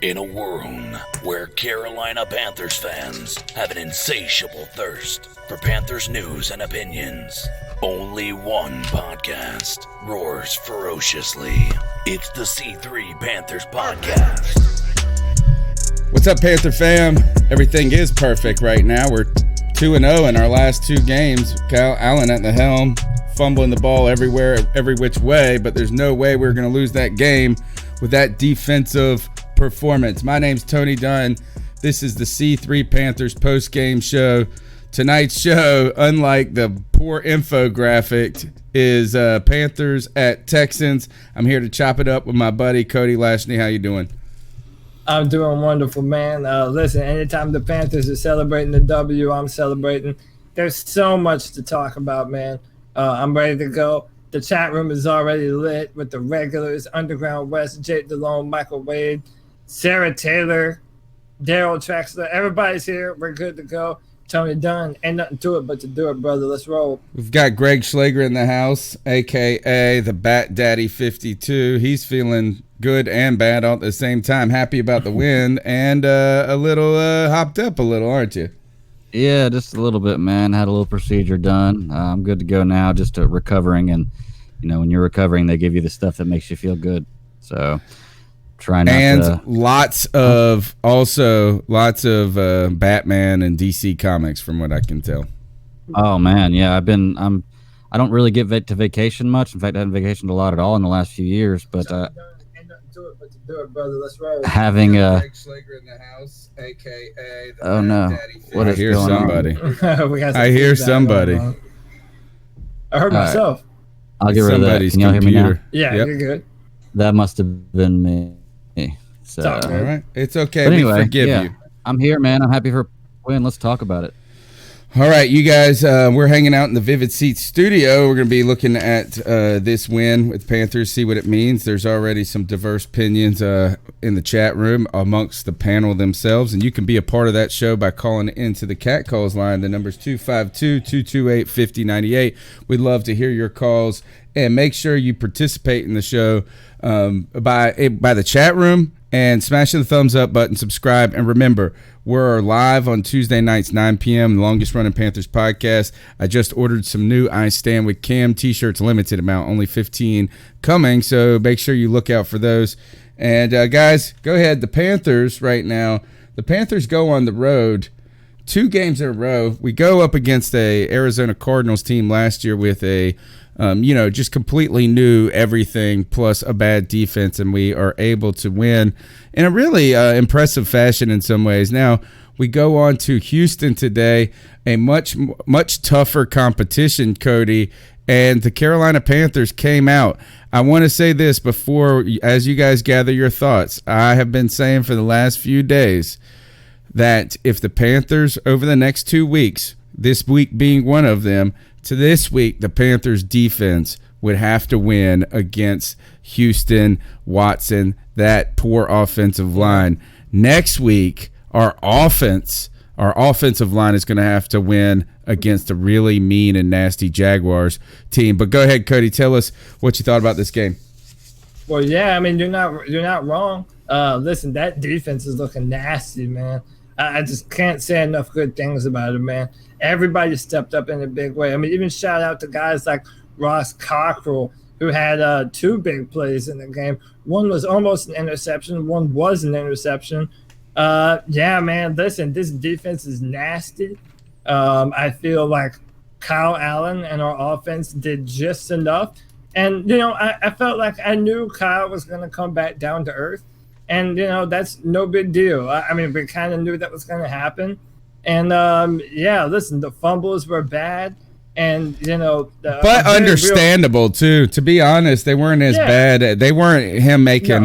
In a world where Carolina Panthers fans have an insatiable thirst for Panthers news and opinions, only one podcast roars ferociously. It's the C3 Panthers Podcast. What's up, Panther fam? Everything is perfect right now. We're 2-0 in our last two games. Kyle Allen at the helm, fumbling the ball everywhere, every which way, but there's no way we're going to lose that game with that defensive performance. My name's Tony Dunn. This is the C3 Panthers postgame show. Tonight's show, unlike the poor infographic, is Panthers at Texans. I'm here to chop it up with my buddy Cody Lashney. How you doing? I'm doing wonderful, man. Listen, anytime the Panthers are celebrating the W, I'm celebrating. There's so much to talk about, man. I'm ready to go. The chat room is already lit with the regulars, Underground West, Jake DeLone, Michael Wade, Sarah Taylor, Daryl Traxler. Everybody's here. We're good to go. Tony Dunn. Ain't nothing to it but to do it, brother. Let's roll. We've got Greg Schlager in the house, a.k.a. the Bat Daddy 52. He's feeling good and bad all at the same time. Happy about the win and a little hopped up a little, aren't you? Yeah, just a little bit, man. Had a little procedure done. I'm good to go now, just recovering. And, you know, when you're recovering, they give you the stuff that makes you feel good. So try not and to. lots of Batman and DC comics from what I can tell. Oh, man. Yeah, I don't really get to vacation much. In fact, I haven't vacationed a lot at all in the last few years. But Do it, but to do it, brother. Let's roll. having Greg Schlager in the house, a.k.a. the Oh, no. What is hear going somebody. I hear somebody. I heard myself. I'll get rid of that. Somebody's Can y'all hear me now? computer. Yeah, Yep. you're good. That must have been me. So, Talk, man. All right. It's okay. but anyway, we forgive yeah, you. I'm here, man. I'm happy for a win. Let's talk about it. All right, you guys, we're hanging out in the Vivid Seats studio. We're going to be looking at this win with Panthers, see what it means. There's already some diverse opinions in the chat room amongst the panel themselves, and you can be a part of that show by calling into the Cat Calls line. The number's 252-228-5098. We'd love to hear your calls, and make sure you participate in the show by the chat room and smashing the thumbs up button, subscribe, and remember, we're live on Tuesday nights, 9 p.m., the longest-running Panthers podcast. I just ordered some new I Stand With Cam t-shirts, limited amount, only 15 coming, so make sure you look out for those. And, guys, go ahead. The Panthers right now, the Panthers go on the road 2 games in a row. We go up against a Arizona Cardinals team last year with a just completely new everything plus a bad defense, and we are able to win in a really impressive fashion in some ways. Now, we go on to Houston today, a much tougher competition, Cody, and the Carolina Panthers came out. I want to say this before, as you guys gather your thoughts. I have been saying for the last few days that if the Panthers over the next 2 weeks, this week being one of them, to this week, the Panthers defense would have to win against Houston, Watson, that poor offensive line. Next week, our offensive line is going to have to win against a really mean and nasty Jaguars team. But go ahead, Cody, tell us what you thought about this game. Well, yeah, I mean, you're not wrong. Listen, that defense is looking nasty, man. I just can't say enough good things about it, man. Everybody stepped up in a big way. I mean, even shout out to guys like Ross Cockrell, who had 2 big plays in the game. One was almost an interception. One was an interception. Yeah, man, listen, this defense is nasty. I feel like Kyle Allen and our offense did just enough. And, I felt like I knew Kyle was going to come back down to earth. And, that's no big deal. I mean, we kind of knew that was going to happen. And, yeah, listen, the fumbles were bad. And, but understandable, too. To be honest, they weren't as bad. They weren't him making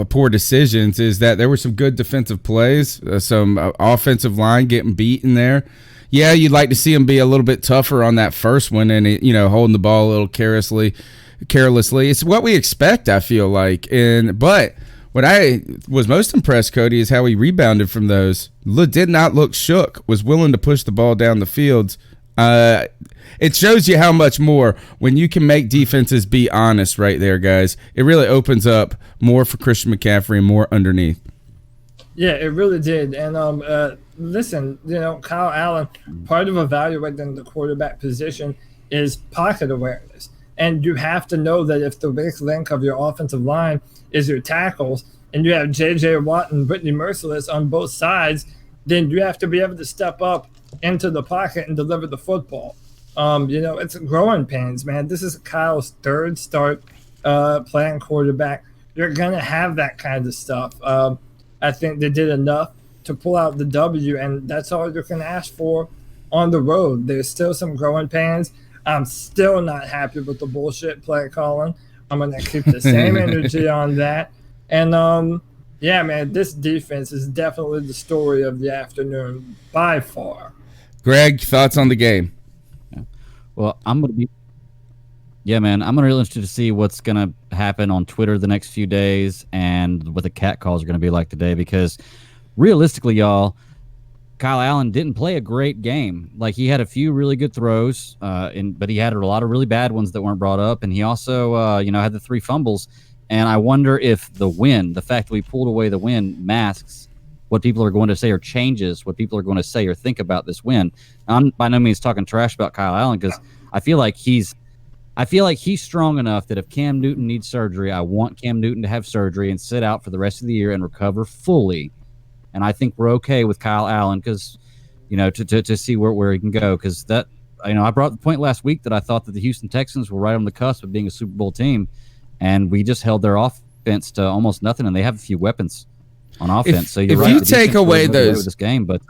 poor decisions. Is that there were some good defensive plays, some offensive line getting beat in there. Yeah, you'd like to see him be a little bit tougher on that first one and, holding the ball a little carelessly. It's what we expect, I feel like. But what I was most impressed, Cody, is how he rebounded from those. Did not look shook, was willing to push the ball down the field. It shows you how much more when you can make defenses be honest right there, guys. It really opens up more for Christian McCaffrey and more underneath. Yeah, it really did. And listen, Kyle Allen, part of evaluating the quarterback position is pocket awareness. And you have to know that if the weak link of your offensive line is your tackles, and you have J.J. Watt and Brittany Merciless on both sides, then you have to be able to step up into the pocket and deliver the football. It's growing pains, man. This is Kyle's third start playing quarterback. You're going to have that kind of stuff. I think they did enough to pull out the W, and that's all you can ask for on the road. There's still some growing pains. I'm still not happy with the bullshit play calling. I'm going to keep the same energy on that. And, yeah, man, this defense is definitely the story of the afternoon by far. Greg, thoughts on the game? Well, I'm going to be really interested to see what's going to happen on Twitter the next few days and what the cat calls are going to be like today, because realistically, y'all, Kyle Allen didn't play a great game. Like, he had a few really good throws, but he had a lot of really bad ones that weren't brought up, and he also, had the 3 fumbles. And I wonder if the fact that we pulled away the win, masks what people are going to say or changes what people are going to say or think about this win. I'm by no means talking trash about Kyle Allen, because I feel like he's strong enough that if Cam Newton needs surgery, I want Cam Newton to have surgery and sit out for the rest of the year and recover fully. And I think we're okay with Kyle Allen because, to see where he can go. Because that, I brought the point last week that I thought that the Houston Texans were right on the cusp of being a Super Bowl team, and we just held their offense to almost nothing, and they have a few weapons on offense. So you're right. If you take away those, this game, but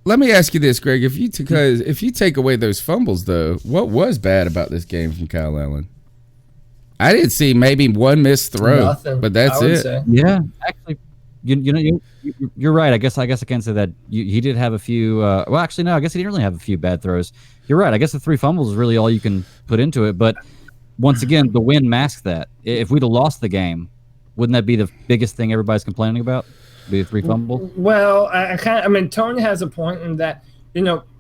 let me ask you this, Greg: if you take away those fumbles, though, what was bad about this game from Kyle Allen? I did see maybe one missed throw, Nothing, but that's it. Say. Yeah, actually, you're right. I guess I can say that he did have a few. Well, actually, no. I guess he didn't really have a few bad throws. You're right. I guess the 3 fumbles is really all you can put into it. But once again, the win masks that. If we'd have lost the game, wouldn't that be the biggest thing everybody's complaining about? Be a 3 fumble? Well, Tony has a point in that,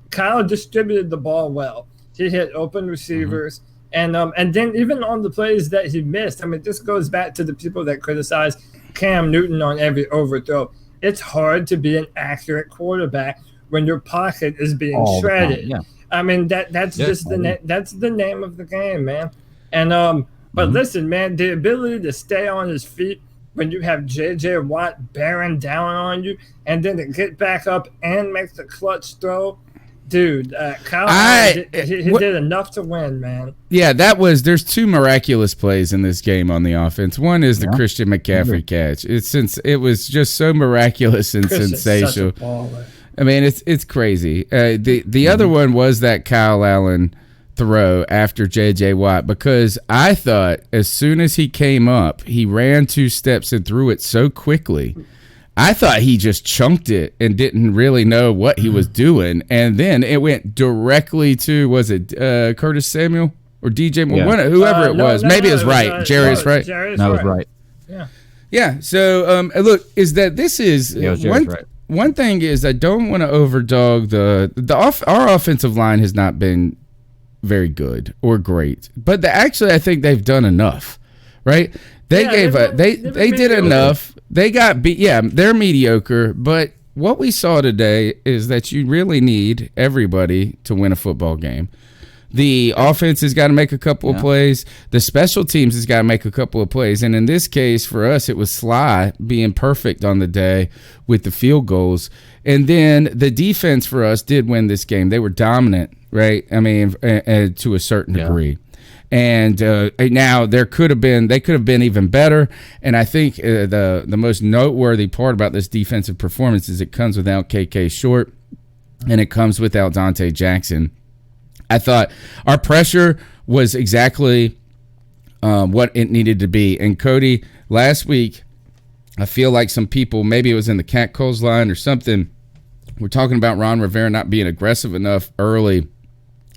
Kyle distributed the ball well. He hit open receivers. Mm-hmm. And then even on the plays that he missed, this goes back to the people that criticize Cam Newton on every overthrow. It's hard to be an accurate quarterback when your pocket is being shredded. Yeah. That's that's the name of the game, man. And but listen, man, the ability to stay on his feet when you have J.J. Watt bearing down on you, and then to get back up and make the clutch throw, dude. Kyle did enough to win, man. Yeah, there's 2 miraculous plays in this game on the offense. One is the Christian McCaffrey catch. It was just so miraculous and sensational. Such a baller. It's crazy. The other one was that Kyle Allen throw after J.J. Watt, because I thought as soon as he came up, he ran 2 steps and threw it so quickly. I thought he just chunked it and didn't really know what he was doing. And then it went directly to, was it Curtis Samuel or DJ? Yeah. Whoever it was. Maybe it was right. Jerry's right. No, it was right. Yeah. Yeah. So, look, is that this is one thing is I don't want to overdog our offensive line has not been very good or great, but actually I think they've done enough, right? They did enough. They got beat. Yeah, they're mediocre, but what we saw today is that you really need everybody to win a football game. The offense has got to make a couple of plays. The special teams has got to make a couple of plays. And in this case, for us, it was Sly being perfect on the day with the field goals. And then the defense for us did win this game. They were dominant, right? To a certain degree. And now they could have been even better. And I think the most noteworthy part about this defensive performance is it comes without KK Short and it comes without Dante Jackson. I thought our pressure was exactly what it needed to be. And Cody, last week, I feel like some people, maybe it was in the Cat Calls line or something, we're talking about Ron Rivera not being aggressive enough early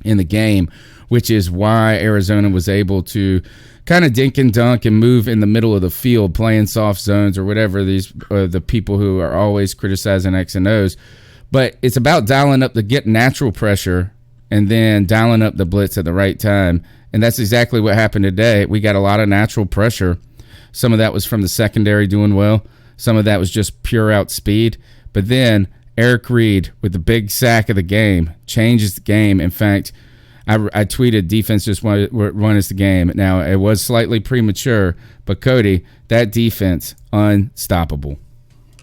in the game, which is why Arizona was able to kind of dink and dunk and move in the middle of the field, playing soft zones or whatever, these the people who are always criticizing X and O's. But it's about dialing up the get natural pressure and then dialing up the blitz at the right time. And that's exactly what happened today. We got a lot of natural pressure. Some of that was from the secondary doing well. some of that was just pure outspeed. But then Eric Reed with the big sack of the game changes the game. In fact, I tweeted defense just won us the game. Now, it was slightly premature, but Cody, that defense, unstoppable.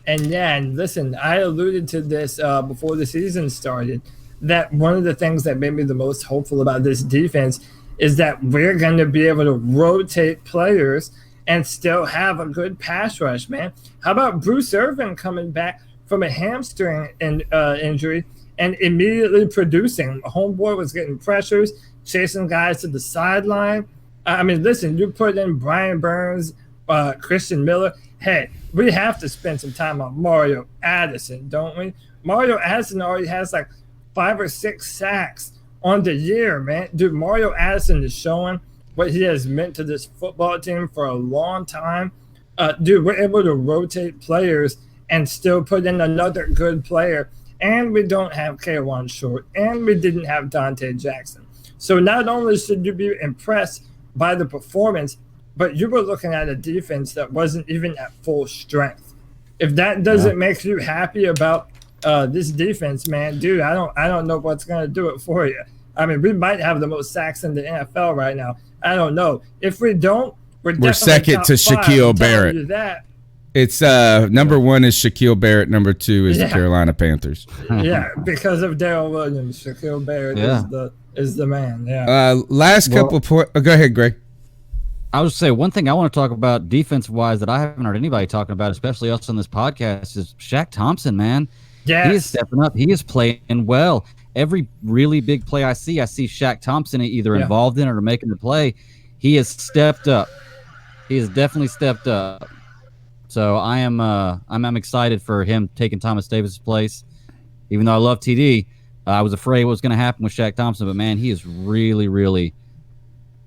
And listen, I alluded to this before the season started, that one of the things that made me the most hopeful about this defense is that we're going to be able to rotate players and still have a good pass rush, man. How about Bruce Irvin coming back from a hamstring injury and immediately producing? Homeboy was getting pressures, chasing guys to the sideline. I mean, listen, you put in Brian Burns, Christian Miller. Hey, we have to spend some time on Mario Addison, don't we? Mario Addison already has like 5 or 6 sacks on the year, man. Dude, Mario Addison is showing what he has meant to this football team for a long time. Dude, we're able to rotate players and still put in another good player. And we don't have K'Wan Short, and we didn't have Dante Jackson. So not only should you be impressed by the performance, but you were looking at a defense that wasn't even at full strength. If that doesn't make you happy about this defense, man, dude, I don't know what's going to do it for you. I mean, we might have the most sacks in the NFL right now. I don't know. If we don't, we're second to Shaquille Barrett. You that. It's number 1 is Shaquille Barrett. Number 2 is the Carolina Panthers. Yeah, because of Darrell Williams, Shaquille Barrett is the man. Yeah. Last couple points. Go ahead, Greg. I was say one thing I want to talk about defense-wise that I haven't heard anybody talking about, especially us on this podcast, is Shaq Thompson, man. Yes. He is stepping up. He is playing well. Every really big play I see Shaq Thompson either involved in it or making the play. He has stepped up. He has definitely stepped up. So I'm excited for him taking Thomas Davis' place. Even though I love TD, I was afraid what was going to happen with Shaq Thompson, but man, he has really, really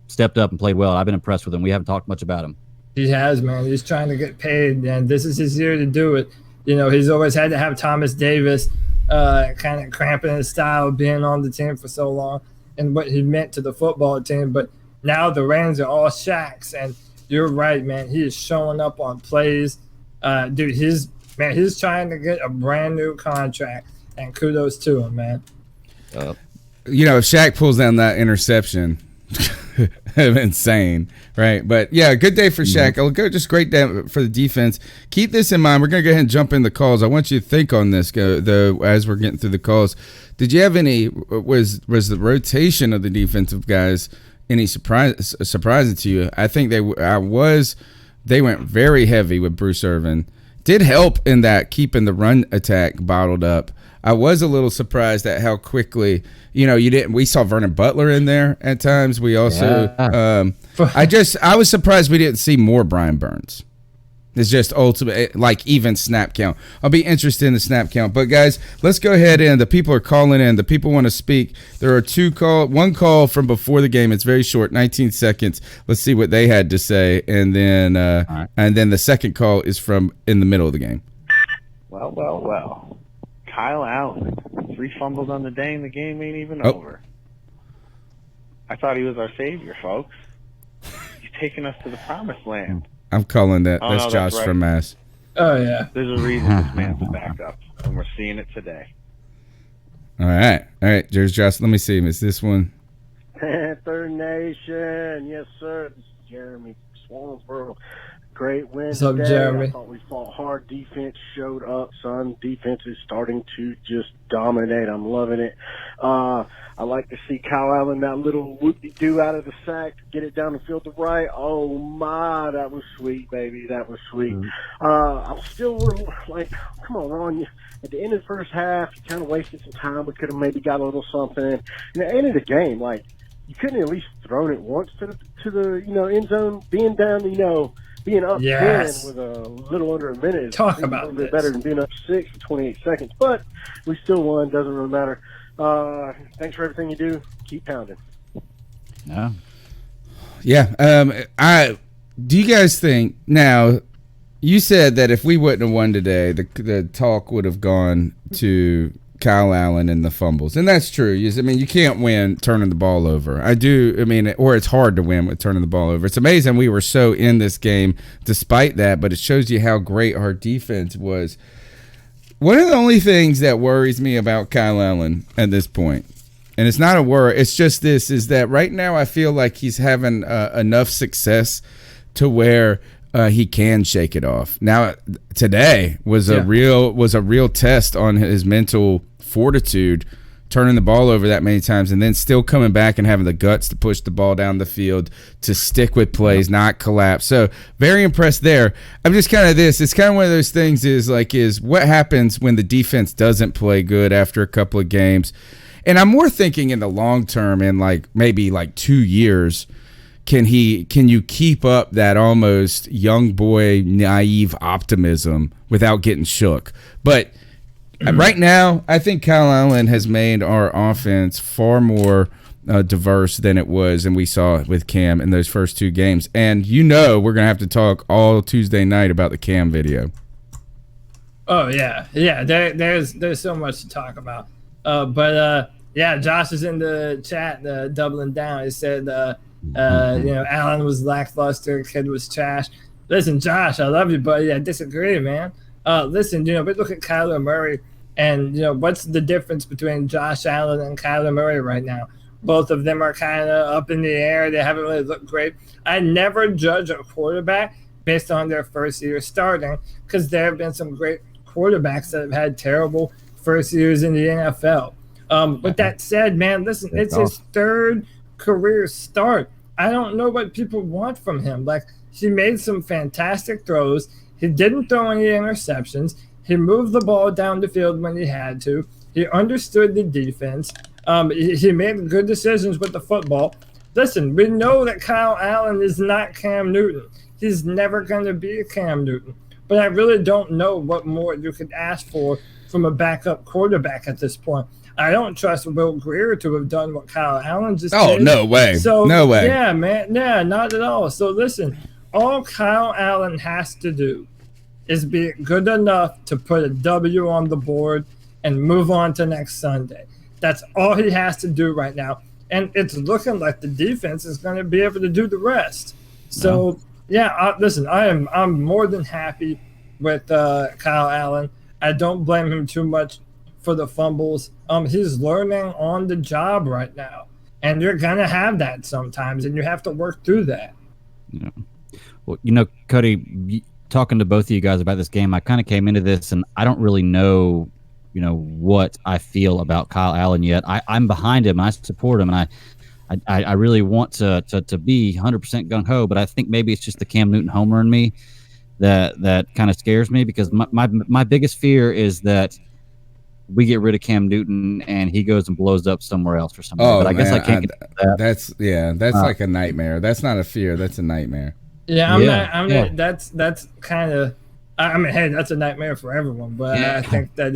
stepped up and played well. I've been impressed with him. We haven't talked much about him. He has, man. He's trying to get paid, and this is his year to do it. You know, he's always had to have Thomas Davis kind of cramping his style, being on the team for so long, and what he meant to the football team. But now the reins are all Shaq's, and you're right, man. He is showing up on plays. Dude, he's trying to get a brand new contract, and kudos to him, man. You know, if Shaq pulls down that interception, insane, right? But yeah, good day for Shaq. Just great day for the defense. Keep this in mind. We're gonna go ahead and jump in the calls. I want you to think on this, though, as we're getting through the calls. Did you have any? Was the rotation of the defensive guys any surprising to you? I think they went very heavy with Bruce Irvin. Did help in that keeping the run attack bottled up. I was a little surprised at how quickly, we saw Vernon Butler in there at times. We also, I was surprised we didn't see more Brian Burns. It's just ultimate, like even snap count. I'll be interested in the snap count. But guys, let's go ahead and the people are calling in. The people want to speak. There are one call from before the game. It's very short, 19 seconds. Let's see what they had to say. And then, and then the second call is from in the middle of the game. Well. Kyle Allen, 3 fumbles on the day, and the game ain't even over. I thought he was our savior, folks. He's taking us to the promised land. I'm calling that. That's Josh right. from Mass. Oh, yeah. There's a reason this man's a backup, and we're seeing it today. All right. There's Josh. Let me see. Is this one? Panther Nation. Yes, sir. This is Jeremy Swansboro. Great win What's up, today. Jeremy? I thought we fought hard. Defense showed up, son. Defense is starting to just dominate. I'm loving it. I like to see Kyle Allen, that little whoop-de-doo out of the sack, get it down the field to right. Oh, my, that was sweet, baby. That was sweet. I'm still like, come on, Ron. At the end of the first half, you kind of wasted some time. We could have maybe got a little something. And at the end of the game, like, you couldn't at least thrown it once to the end zone, being down, being up 10 with a little under a minute is Talk a about little bit better than being up 6 for 28 seconds. But we still won. Doesn't really matter. Thanks for everything you do. Keep pounding. Yeah. Do you guys think now? You said that if we wouldn't have won today, the talk would have gone to Kyle Allen and the fumbles, and that's true. You can't win turning the ball over. Or it's hard to win with turning the ball over. It's amazing we were so in this game despite that, but it shows you how great our defense was. One of the only things that worries me about Kyle Allen at this point, and it's not a worry, it's just this, is that right now I feel like he's having enough success to where he can shake it off. Now, today was a real test on his mental fortitude, turning the ball over that many times and then still coming back and having the guts to push the ball down the field, to stick with plays, not collapse. So very impressed there. I'm just it's kind of one of those things is what happens when the defense doesn't play good after a couple of games. And I'm more thinking in the long term, in maybe 2 years, can you keep up that almost young boy naive optimism without getting shook? But right now, I think Kyle Allen has made our offense far more diverse than it was, and we saw with Cam in those first 2 games. And we're going to have to talk all Tuesday night about the Cam video. Oh yeah. There's so much to talk about. Josh is in the chat doubling down. He said, Allen was lackluster, kid was trash. Listen, Josh, I love you, buddy. I disagree, man. Listen, we look at Kyler Murray, and what's the difference between Josh Allen and Kyler Murray right now? Both of them are kind of up in the air. They haven't really looked great. I never judge a quarterback based on their first year starting, because there have been some great quarterbacks that have had terrible first years in the NFL. With that said, man, listen, it's his third career start. I don't know what people want from him. He made some fantastic throws. He didn't throw any interceptions. He moved the ball down the field when he had to. He understood the defense. He made good decisions with the football. Listen, we know that Kyle Allen is not Cam Newton. He's never going to be a Cam Newton. But I really don't know what more you could ask for from a backup quarterback at this point. I don't trust Will Grier to have done what Kyle Allen just did. Oh, no way. So, no way. Yeah, man. Yeah, not at all. So, listen, all Kyle Allen has to do is be good enough to put a W on the board and move on to next Sunday. That's all he has to do right now. And it's looking like the defense is going to be able to do the rest. So, listen, I'm more than happy with Kyle Allen. I don't blame him too much for the fumbles. He's learning on the job right now. And you're going to have that sometimes, and you have to work through that. Yeah. Well, Cody, talking to both of you guys about this game, I kind of came into this, and I don't really know, what I feel about Kyle Allen yet. I'm behind him, and I support him, and I really want to be 100% gung-ho, but I think maybe it's just the Cam Newton homer in me that kind of scares me, because my biggest fear is that we get rid of Cam Newton and he goes and blows up somewhere else or something. But I guess I can't get that. That's like a nightmare. That's not a fear. That's a nightmare. Yeah, that's kind of. Hey, that's a nightmare for everyone. But I think that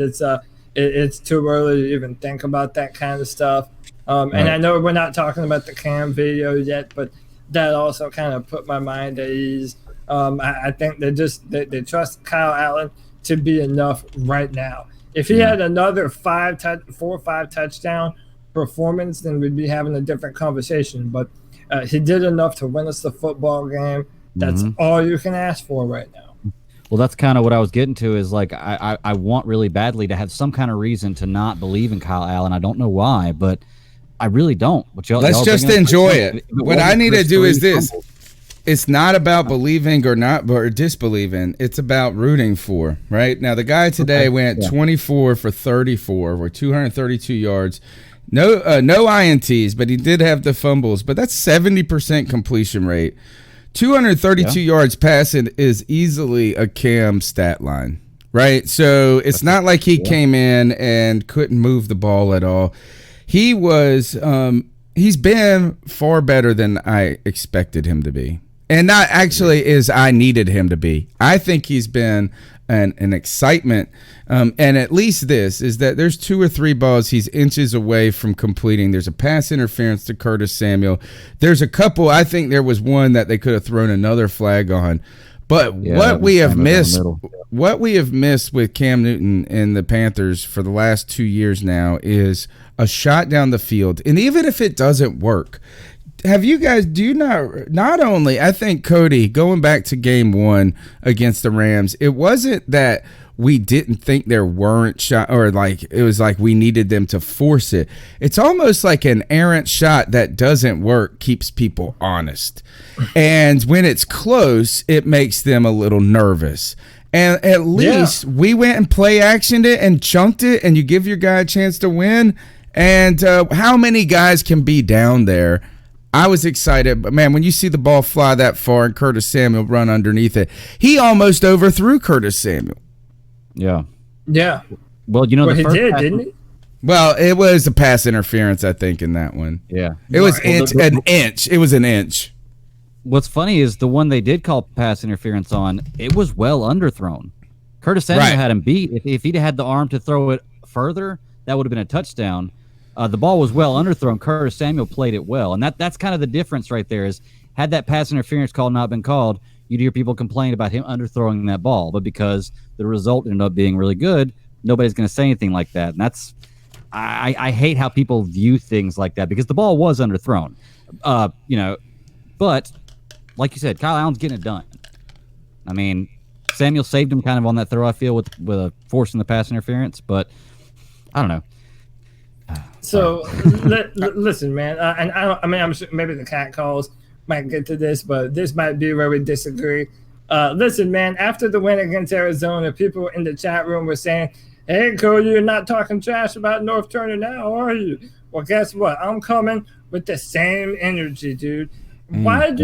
it's too early to even think about that kind of stuff. And I know we're not talking about the Cam video yet, but that also kind of put my mind at ease. I think they trust Kyle Allen to be enough right now. If he had another 4 or 5 touchdown performance, then we'd be having a different conversation. But he did enough to win us the football game. That's all you can ask for right now. Well, that's kind of what I was getting to, is I want really badly to have some kind of reason to not believe in Kyle Allen. I don't know why, but I really don't. Let's just enjoy it. What I need to do is this. It's not about believing or disbelieving. It's about rooting for, right? Now, the guy today went 24 for 34 with 232 yards. No INTs, but he did have the fumbles. But that's 70% completion rate. 232 yards passing is easily a Cam stat line, right? So it's not like he came in and couldn't move the ball at all. He was he's been far better than I expected him to be. And not actually as I needed him to be. I think he's been an excitement. And at least this is that there's 2 or 3 balls he's inches away from completing. There's a pass interference to Curtis Samuel. There's a couple. I think there was one that they could have thrown another flag on. But Yeah, what we have Samuel down the missed, middle. what we have missed with Cam Newton and the Panthers for the last 2 years now is a shot down the field. And even if it doesn't work, not only, I think, Cody, going back to game 1 against the Rams, it wasn't that we didn't think there weren't shot, or like it was like we needed them to force it. It's almost like an errant shot that doesn't work keeps people honest. And when it's close, it makes them a little nervous. And at least we went and play actioned it and chunked it, and you give your guy a chance to win. And how many guys can be down there? I was excited, but man, when you see the ball fly that far and Curtis Samuel run underneath it, he almost overthrew Curtis Samuel. Yeah. Yeah. Well, He did, didn't he? Well, it was a pass interference, I think, in that one. Yeah. It was an inch. It was an inch. What's funny is the one they did call pass interference on, it was well underthrown. Curtis Samuel had him beat. If he'd had the arm to throw it further, that would have been a touchdown. The ball was well underthrown. Curtis Samuel played it well. And that's kind of the difference right there is had that pass interference call not been called, you'd hear people complain about him underthrowing that ball. But because the result ended up being really good, nobody's going to say anything like that. And that's I hate how people view things like that because the ball was underthrown. But like you said, Kyle Allen's getting it done. I mean, Samuel saved him kind of on that throw, I feel, with forcing the pass interference. But I don't know. So listen, man, and I'm sure maybe the cat calls might get to this, but this might be where we disagree. Listen, man, after the win against Arizona, people in the chat room were saying, "Hey, Cody, you're not talking trash about North Turner now, are you?" Well, guess what? I'm coming with the same energy, dude. Why do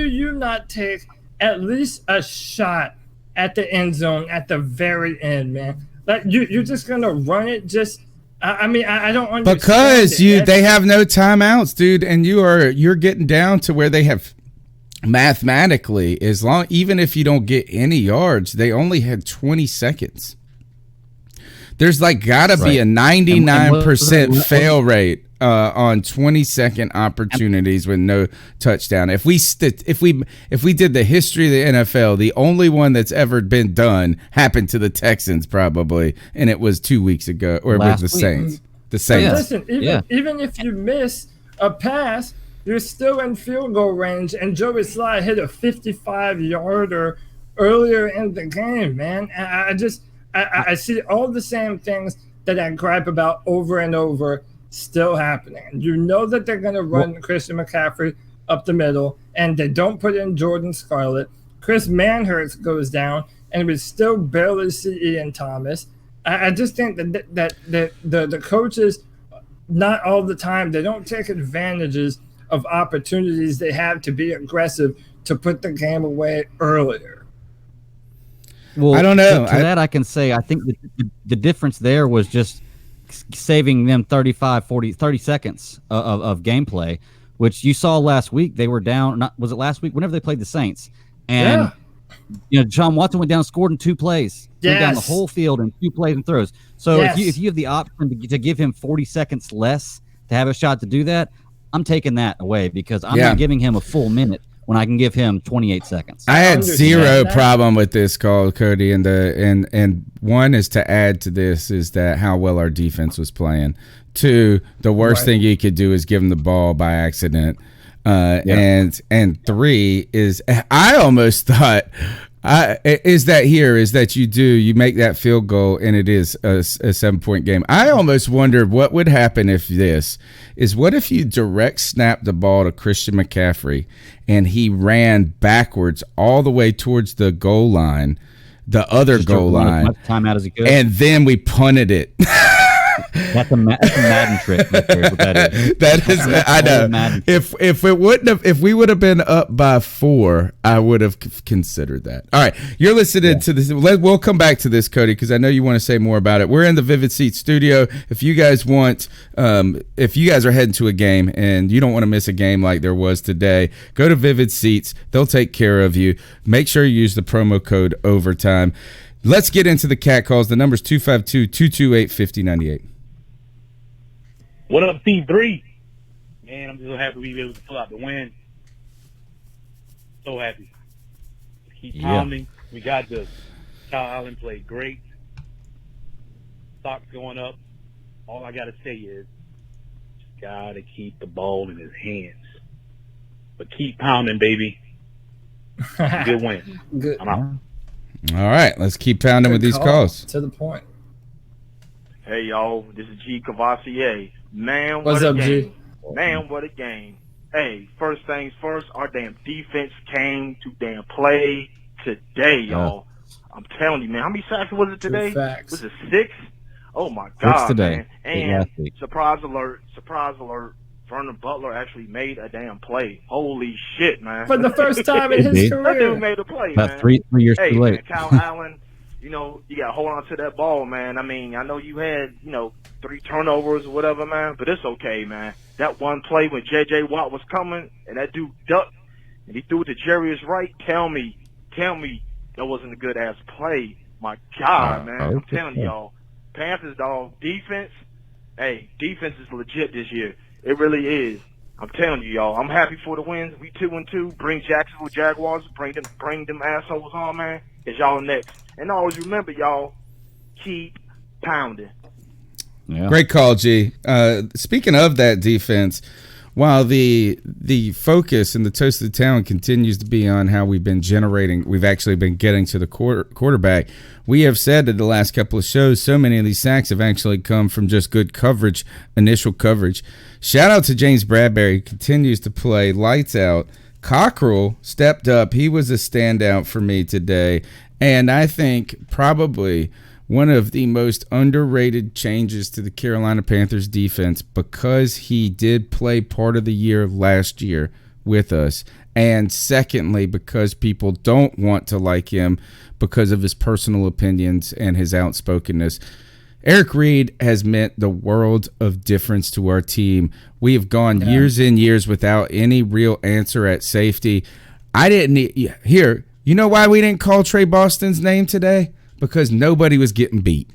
you not take at least a shot at the end zone at the very end, man? Like you're just gonna run it just. I mean, I don't understand. Because they have no timeouts, dude, and you're getting down to where they have mathematically, even if you don't get any yards, they only had 20 seconds. There's gotta be a 99% fail rate on 20-second opportunities with no touchdown. If we did the history of the NFL, the only one that's ever been done happened to the Texans probably, and it was 2 weeks ago, or with the Saints. The Saints. Listen, even if you miss a pass, you're still in field goal range, and Joey Sly hit a 55-yarder earlier in the game, man. I see all the same things that I gripe about over and over still happening. You know that they're going to run Christian McCaffrey up the middle, and they don't put in Jordan Scarlett. Chris Manhurst goes down, and we still barely see Ian Thomas. I just think that the coaches, not all the time, they don't take advantages of opportunities they have to be aggressive to put the game away earlier. Well, I don't know. To that I can say I think the difference there was just saving them 30 seconds of gameplay, which you saw last week. They were down. Was it last week? Whenever they played the Saints, and John Watson went down and scored in 2 plays. Went down the whole field in 2 plays and throws. So if you have the option to give him 40 seconds less to have a shot to do that, I'm taking that away because I'm not giving him a full minute when I can give him 28 seconds. I had zero problem with this call, Cody, and one is to add to this is that how well our defense was playing. 2, the worst thing you could do is give him the ball by accident. And 3 is I almost thought is that you make that field goal and it is a 7-point game. I almost wondered what would happen what if you direct snap the ball to Christian McCaffrey and he ran backwards all the way towards the goal line, the other goal line, timeout as he could, and then we punted it. That's a Madden trick. Right there, what that is. That is, I know. If we would have been up by 4, I would have considered that. All right, you're listening to this. We'll come back to this, Cody, because I know you want to say more about it. We're in the Vivid Seats studio. If you guys are heading to a game and you don't want to miss a game like there was today, go to Vivid Seats. They'll take care of you. Make sure you use the promo code OVERTIME. Let's get into the cat calls. The number's 252-228-5098. What up, C3? Man, I'm just so happy we were able to pull out the win. So happy. Keep pounding. We got this. Kyle Allen played great. Stocks going up. All I got to say is, just got to keep the ball in his hands. But keep pounding, baby. Good win. Good. I'm out. All right, let's keep pounding with these calls. To the point. Hey, y'all, this is G. Cavassier. Man, What's what a up, game. G? Man, what a game. Hey, first things first, our damn defense came to damn play today, y'all. I'm telling you, man. How many sacks was it today? True facts. Was it 6? Oh, my God, today. man. Last And week. surprise alert, Vernon Butler actually made a damn play. Holy shit, man. For the first time in his That dude career. made a play, About man. 3 years Hey, too late. man, Kyle Allen, you know, you got to hold on to that ball, man. I mean, I know you had, 3 turnovers or whatever, man, but it's okay, man. That one play when J.J. Watt was coming and that dude ducked and he threw it to Jarius Wright, tell me that wasn't a good-ass play. My God, man. I'm telling y'all. Panthers, dog, defense is legit this year. It really is. I'm telling you, y'all. I'm happy for the wins. We 2-2. Bring Jacksonville Jaguars. Bring them assholes on, man. It's y'all next. And always remember, y'all, keep pounding. Yeah. Great call, G. Speaking of that defense, while the focus and the toast of the town continues to be on how we've actually been getting to the quarterback, we have said in the last couple of shows, so many of these sacks have actually come from just good coverage, initial coverage. Shout out to James Bradbury, who continues to play lights out. Cockrell stepped up. He was a standout for me today, and I think probably one of the most underrated changes to the Carolina Panthers defense, because he did play part of the year last year with us, and secondly, because people don't want to like him because of his personal opinions and his outspokenness. Eric Reed has meant the world of difference to our team. We have gone years and years without any real answer at safety. You know why we didn't call Trey Boston's name today? Because nobody was getting beat.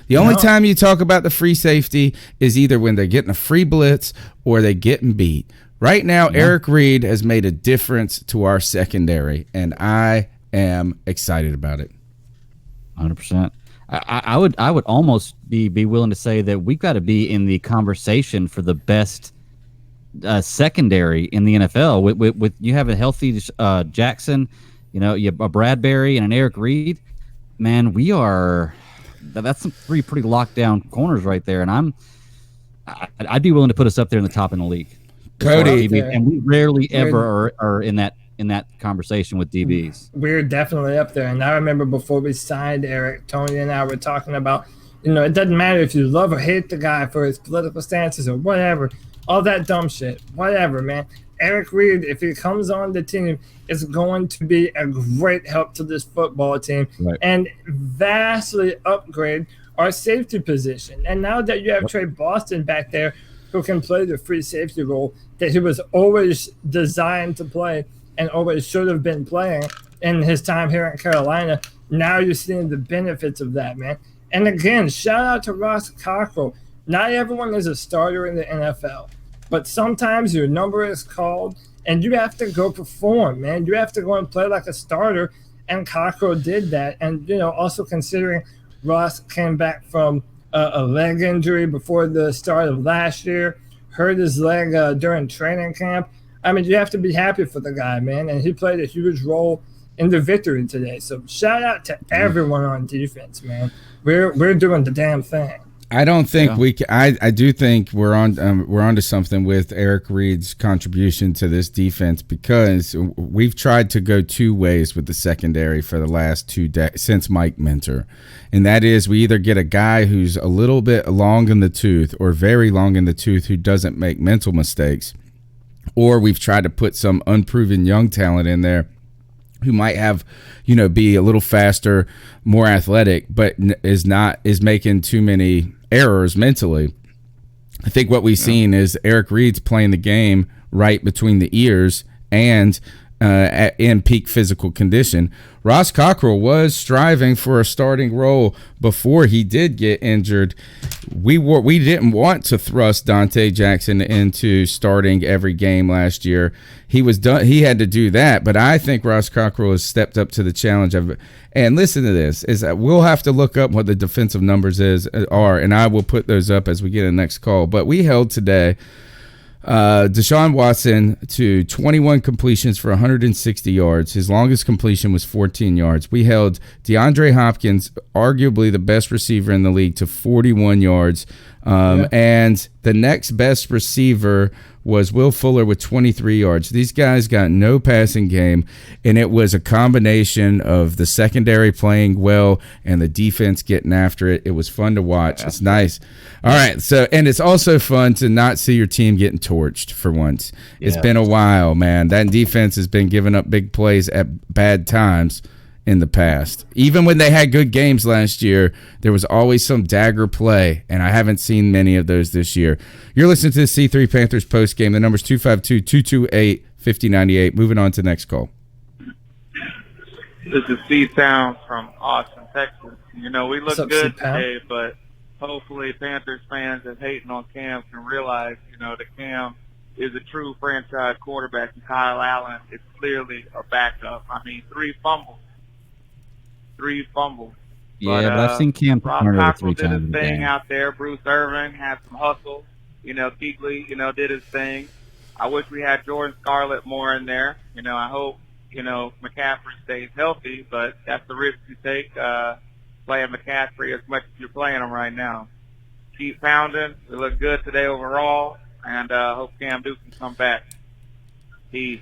The only time you talk about the free safety is either when they're getting a free blitz or they're getting beat. Right now, Eric Reed has made a difference to our secondary, and I am excited about it. 100%. I would almost be willing to say that we've got to be in the conversation for the best secondary in the NFL. With you have a healthy Jackson, you have a Bradbury and an Eric Reed. Man, that's some three pretty locked down corners right there, and I'd be willing to put us up there in the top in the league. Cody, and we rarely ever are in that conversation with DBs. We're definitely up there. And I remember before we signed Eric, Tony and I were talking about, it doesn't matter if you love or hate the guy for his political stances or whatever, all that dumb shit, whatever, man. Eric Reed, if he comes on the team, is going to be a great help to this football team and vastly upgrade our safety position. And now that you have Trey Boston back there who can play the free safety role that he was always designed to play and always should have been playing in his time here in Carolina, now you're seeing the benefits of that, man. And again, shout out to Ross Cockrell. Not everyone is a starter in the NFL, but sometimes your number is called and you have to go perform, man. You have to go and play like a starter, and Cockrell did that. And, also considering Ross came back from a leg injury before the start of last year, hurt his leg during training camp. I mean, you have to be happy for the guy, man, and he played a huge role in the victory today. So shout out to everyone on defense, man. We're doing the damn thing. I don't think we can. I do think we're onto something with Eric Reed's contribution to this defense, because we've tried to go two ways with the secondary for the last since Mike Minter, and that is we either get a guy who's a little bit long in the tooth or very long in the tooth who doesn't make mental mistakes, or we've tried to put some unproven young talent in there who might have, be a little faster, more athletic, but is making too many errors mentally. I think what we've seen is Eric Reed's playing the game right between the ears, and in peak physical condition. Ross Cockrell was striving for a starting role before he did get injured. We didn't want to thrust Dante Jackson into starting every game last year. He had to do that, but I think Ross Cockrell has stepped up to the challenge of. And listen to this: is that we'll have to look up what the defensive numbers are, and I will put those up as we get the next call. But we held today Deshaun Watson to 21 completions for 160 yards. His longest completion was 14 yards. We held DeAndre Hopkins, arguably the best receiver in the league, to 41 yards. And the next best receiver was Will Fuller with 23 yards. These guys got no passing game, and it was a combination of the secondary playing well and the defense getting after it. It was fun to watch. Yeah. It's nice. All right, and it's also fun to not see your team getting torched for once. It's been a while, man. That defense has been giving up big plays at bad times in the past. Even when they had good games last year, there was always some dagger play, and I haven't seen many of those this year. You're listening to the C3 Panthers postgame. The number's 252-228-5098. Moving on to the next call. This is C-Town from Austin, Texas. You know, we look good today, but hopefully Panthers fans that hating on Cam can realize, you know, that Cam is a true franchise quarterback, and Kyle Allen is clearly a backup. I mean, 3 fumbles. Yeah, but I've seen Cam Ross Cockrell did his thing out there. Bruce Irvin had some hustle. You know, Kuechly, you know, did his thing. I wish we had Jordan Scarlett more in there. You know, I hope, you know, McCaffrey stays healthy, but that's the risk you take playing McCaffrey as much as you're playing him right now. Keep pounding. We look good today overall, and hope Cam Newton can come back. Peace.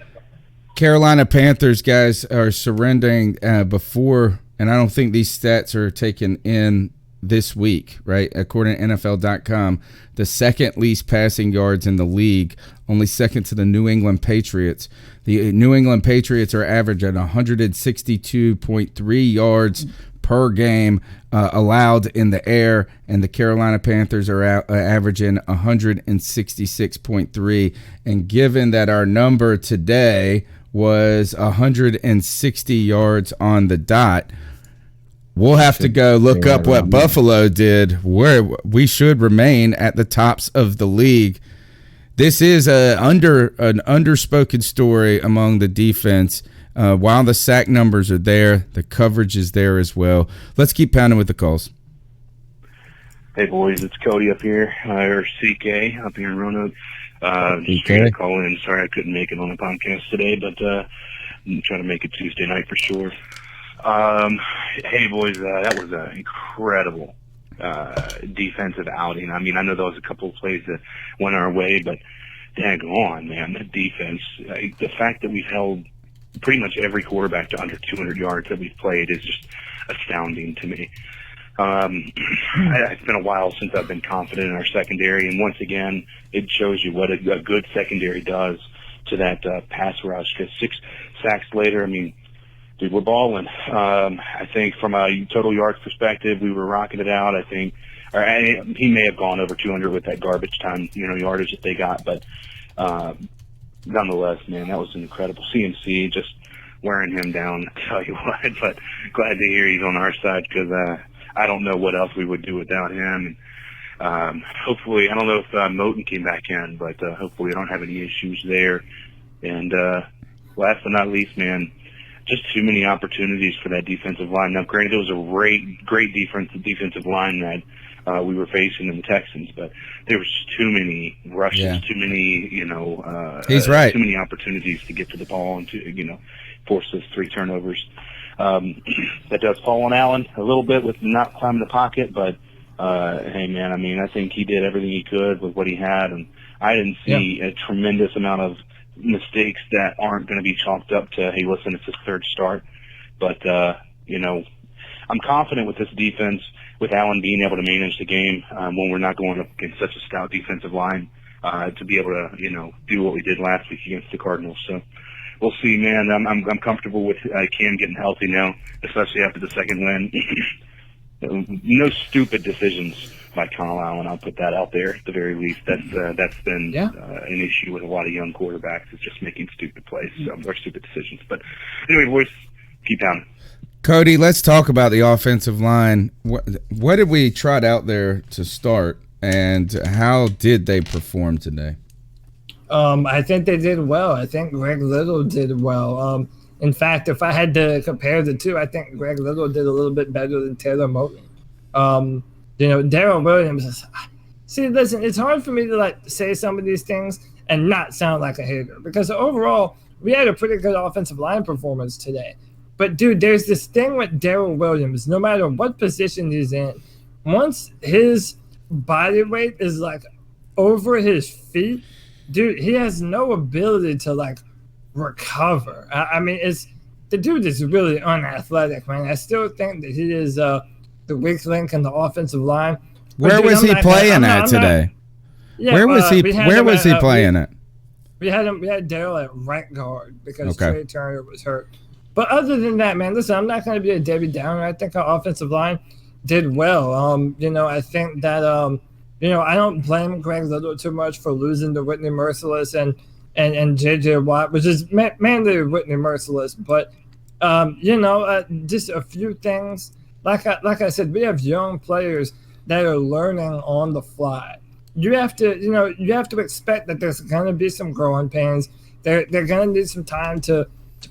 Carolina Panthers guys are surrendering before, and I don't think these stats are taken in this week, right? According to NFL.com, the second least passing yards in the league, only second to the New England Patriots. The New England Patriots are averaging 162.3 yards per game allowed in the air, and the Carolina Panthers are averaging 166.3. And given that our number today was 160 yards on the dot, we'll have to go look up what Buffalo did, where we should remain at the tops of the league. This is an underspoken story among the defense. While the sack numbers are there, the coverage is there as well. Let's keep pounding with the calls. Hey, boys, it's Cody up here, or CK up here in Roanoke. Just trying to call in. Sorry I couldn't make it on the podcast today, but I'm trying to make it Tuesday night for sure. Hey, boys, that was an incredible defensive outing. I mean, I know there was a couple of plays that went our way, but dang on, man, that defense. The fact that we've held pretty much every quarterback to under 200 yards that we've played is just astounding to me. It's been a while since I've been confident in our secondary, and once again, it shows you what a good secondary does to that pass rush. Because 6 sacks later, I mean, dude, we're balling. I think from a total yards perspective, we were rocking it out. I think, he may have gone over 200 with that garbage time, yardage that they got, but nonetheless, man, that was incredible. CMC just wearing him down, I tell you what. But glad to hear he's on our side, because I don't know what else we would do without him. Hopefully, I don't know if Moten came back in, but hopefully we don't have any issues there. And last but not least, man, just too many opportunities for that defensive line. Now, granted, it was a great defensive line that we were facing in the Texans, but there was just too many rushes, too many, he's right. Too many opportunities to get to the ball and to, force those 3 turnovers. That does fall on Allen a little bit with not climbing the pocket, but hey, man, I mean, I think he did everything he could with what he had, and I didn't see a tremendous amount of mistakes that aren't going to be chalked up to, hey, listen, it's his 3rd start. But, I'm confident with this defense, with Allen being able to manage the game when we're not going up against such a stout defensive line, to be able to, do what we did last week against the Cardinals. So we'll see, man. I'm comfortable with Cam getting healthy now, especially after the second win. no stupid decisions by Kyle Allen. I'll put that out there at the very least. That's been an issue with a lot of young quarterbacks, is just making stupid plays or stupid decisions. But anyway, boys, keep pounding. Cody, let's talk about the offensive line. What did we trot out there to start, and how did they perform today? I think they did well. I think Greg Little did well. In fact, if I had to compare the two, I think Greg Little did a little bit better than Taylor Moton. Darrell Williams. See, listen, it's hard for me to say some of these things and not sound like a hater, because overall we had a pretty good offensive line performance today. But dude, there's this thing with Darrell Williams. No matter what position he's in, once his body weight is over his feet, dude, he has no ability to recover. I mean, the dude is really unathletic, man. I still think that he is the weak link in the offensive line. Where was he playing at today? Where was he playing at? We had Darrell at right guard because Trey Turner was hurt. But other than that, man, listen, I'm not going to be a Debbie Downer. I think our offensive line did well. I think that I don't blame Greg Little too much for losing to Whitney Merciless and JJ Watt, which is mainly Whitney Merciless. But just a few things. Like I said, we have young players that are learning on the fly. You have to expect that there's going to be some growing pains. They're going to need some time to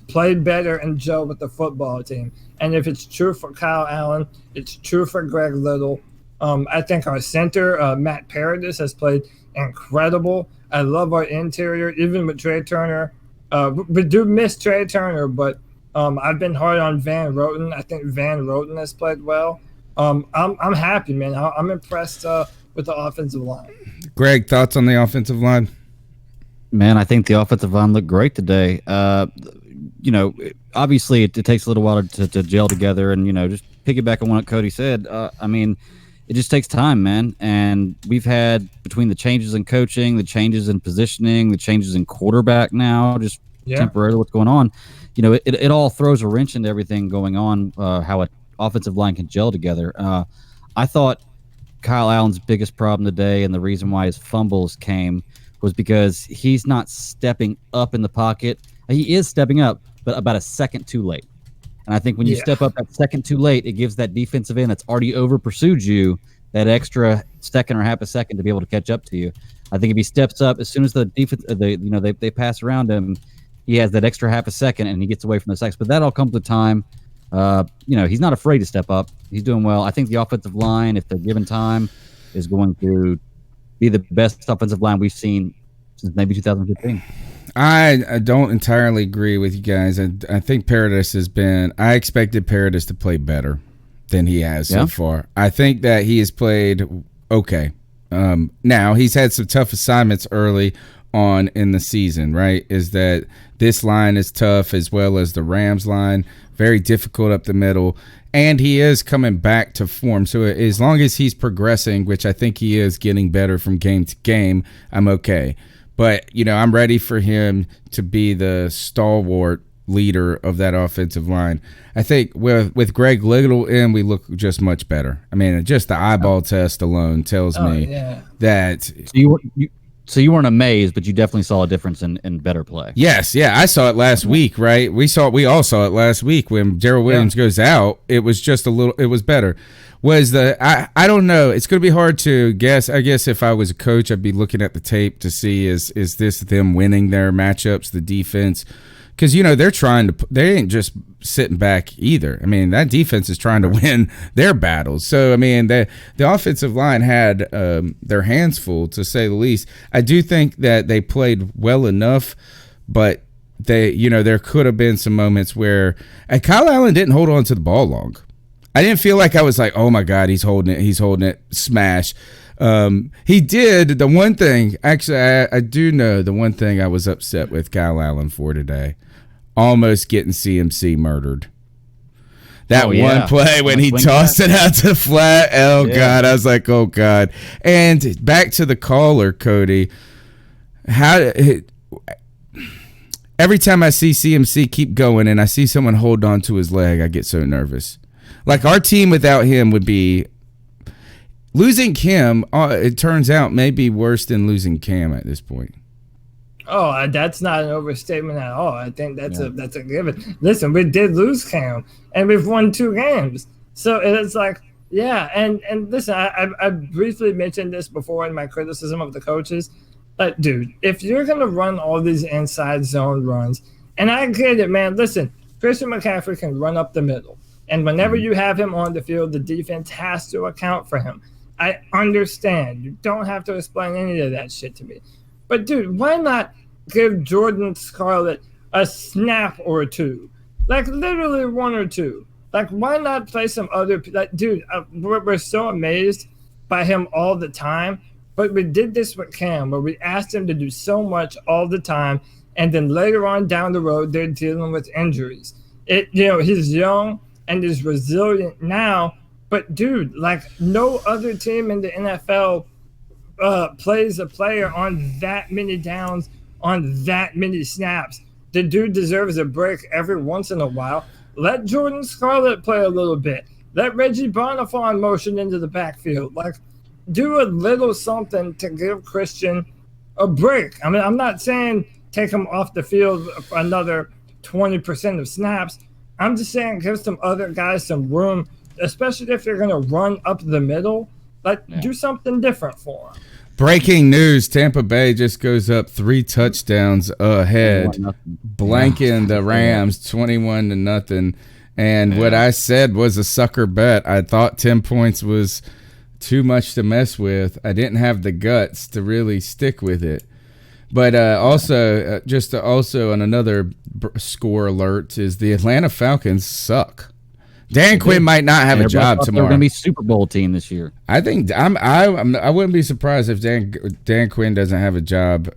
play better and gel with the football team. And if it's true for Kyle Allen, it's true for Greg Little. I think our center, Matt Paradis, has played incredible. I love our interior, even with Trey Turner. We do miss Trey Turner, but I've been hard on Van Roten. I think Van Roten has played well. I'm happy, man. I'm impressed with the offensive line. Greg, thoughts on the offensive line? Man, I think the offensive line looked great today. Obviously it takes a little while to gel together, and just piggyback on what Cody said. It just takes time, man. And we've had, between the changes in coaching, the changes in positioning, the changes in quarterback now, just temporarily what's going on. It all throws a wrench into everything going on, how an offensive line can gel together. I thought Kyle Allen's biggest problem today, and the reason why his fumbles came, was because he's not stepping up in the pocket. He is stepping up, but about a second too late. And I think when you step up that second too late, it gives that defensive end that's already over pursued you that extra second or half a second to be able to catch up to you. I think if he steps up, as soon as the defense, they pass around him, he has that extra half a second and he gets away from the sacks. But that all comes with time. He's not afraid to step up. He's doing well. I think the offensive line, if they're given time, is going to be the best offensive line we've seen since maybe 2015. I don't entirely agree with you guys. I think Paradis I expected Paradis to play better than he has so far. I think that he has played okay. Now, he's had some tough assignments early on in the season, right? Is that this line is tough, as well as the Rams line, very difficult up the middle, and he is coming back to form. So as long as he's progressing, which I think he is getting better from game to game, I'm okay. But, I'm ready for him to be the stalwart leader of that offensive line. I think with Greg Little in, we look just much better. I mean, just the eyeball test alone tells me that. So you weren't amazed, but you definitely saw a difference in better play. Yes, I saw it last week, right? We all saw it last week when Darrell Williams goes out. It was just it was better. I don't know. It's going to be hard to guess. I guess if I was a coach, I'd be looking at the tape to see is this them winning their matchups, the defense. Because, they're they ain't just sitting back either. I mean, that defense is trying to win their battles. So, I mean, the offensive line had their hands full, to say the least. I do think that they played well enough, but there could have been some moments where Kyle Allen didn't hold on to the ball long. I didn't feel like I was like, oh my God, he's holding it, smash. He did the one thing. Actually, I do know the one thing I was upset with Kyle Allen for today. Almost getting CMC murdered. That one play when he tossed it out to the flat. Oh, God. I was like, oh, God. And back to the caller, Cody. Every time I see CMC keep going and I see someone hold on to his leg, I get so nervous. Like our team without him would be losing Cam. It turns out may be worse than losing Cam at this point. Oh, that's not an overstatement at all. I think that's a given. Listen, we did lose Cam, and we've won 2 games. So it's like, yeah. And listen, I briefly mentioned this before in my criticism of the coaches. But, dude, if you're going to run all these inside zone runs, and I get it, man. Listen, Christian McCaffrey can run up the middle. And whenever you have him on the field, the defense has to account for him. I understand. You don't have to explain any of that shit to me. But, dude, why not give Jordan Scarlett a snap or 2? Like, literally 1 or 2. Like, why not play some other – like, dude, we're so amazed by him all the time. But we did this with Cam, where we asked him to do so much all the time, and then later on down the road, they're dealing with injuries. He's young and is resilient now, but dude, like no other team in the NFL plays a player on that many downs, on that many snaps. The dude deserves a break every once in a while. Let Jordan Scarlett play a little bit. Let Reggie Bonifant motion into the backfield. Like, do a little something to give Christian a break. I mean, I'm not saying take him off the field for another 20% of snaps. I'm just saying give some other guys some room, especially if you're going to run up the middle. Do something different for him. Breaking news, Tampa Bay just goes up 3 touchdowns ahead, blanking the Rams 21-0. And what I said was a sucker bet. I thought 10 points was too much to mess with. I didn't have the guts to really stick with it. But also on another score alert is the Atlanta Falcons suck. Dan Quinn might not have a job tomorrow. They're going to be Super Bowl team this year. I think I wouldn't be surprised if Dan Quinn doesn't have a job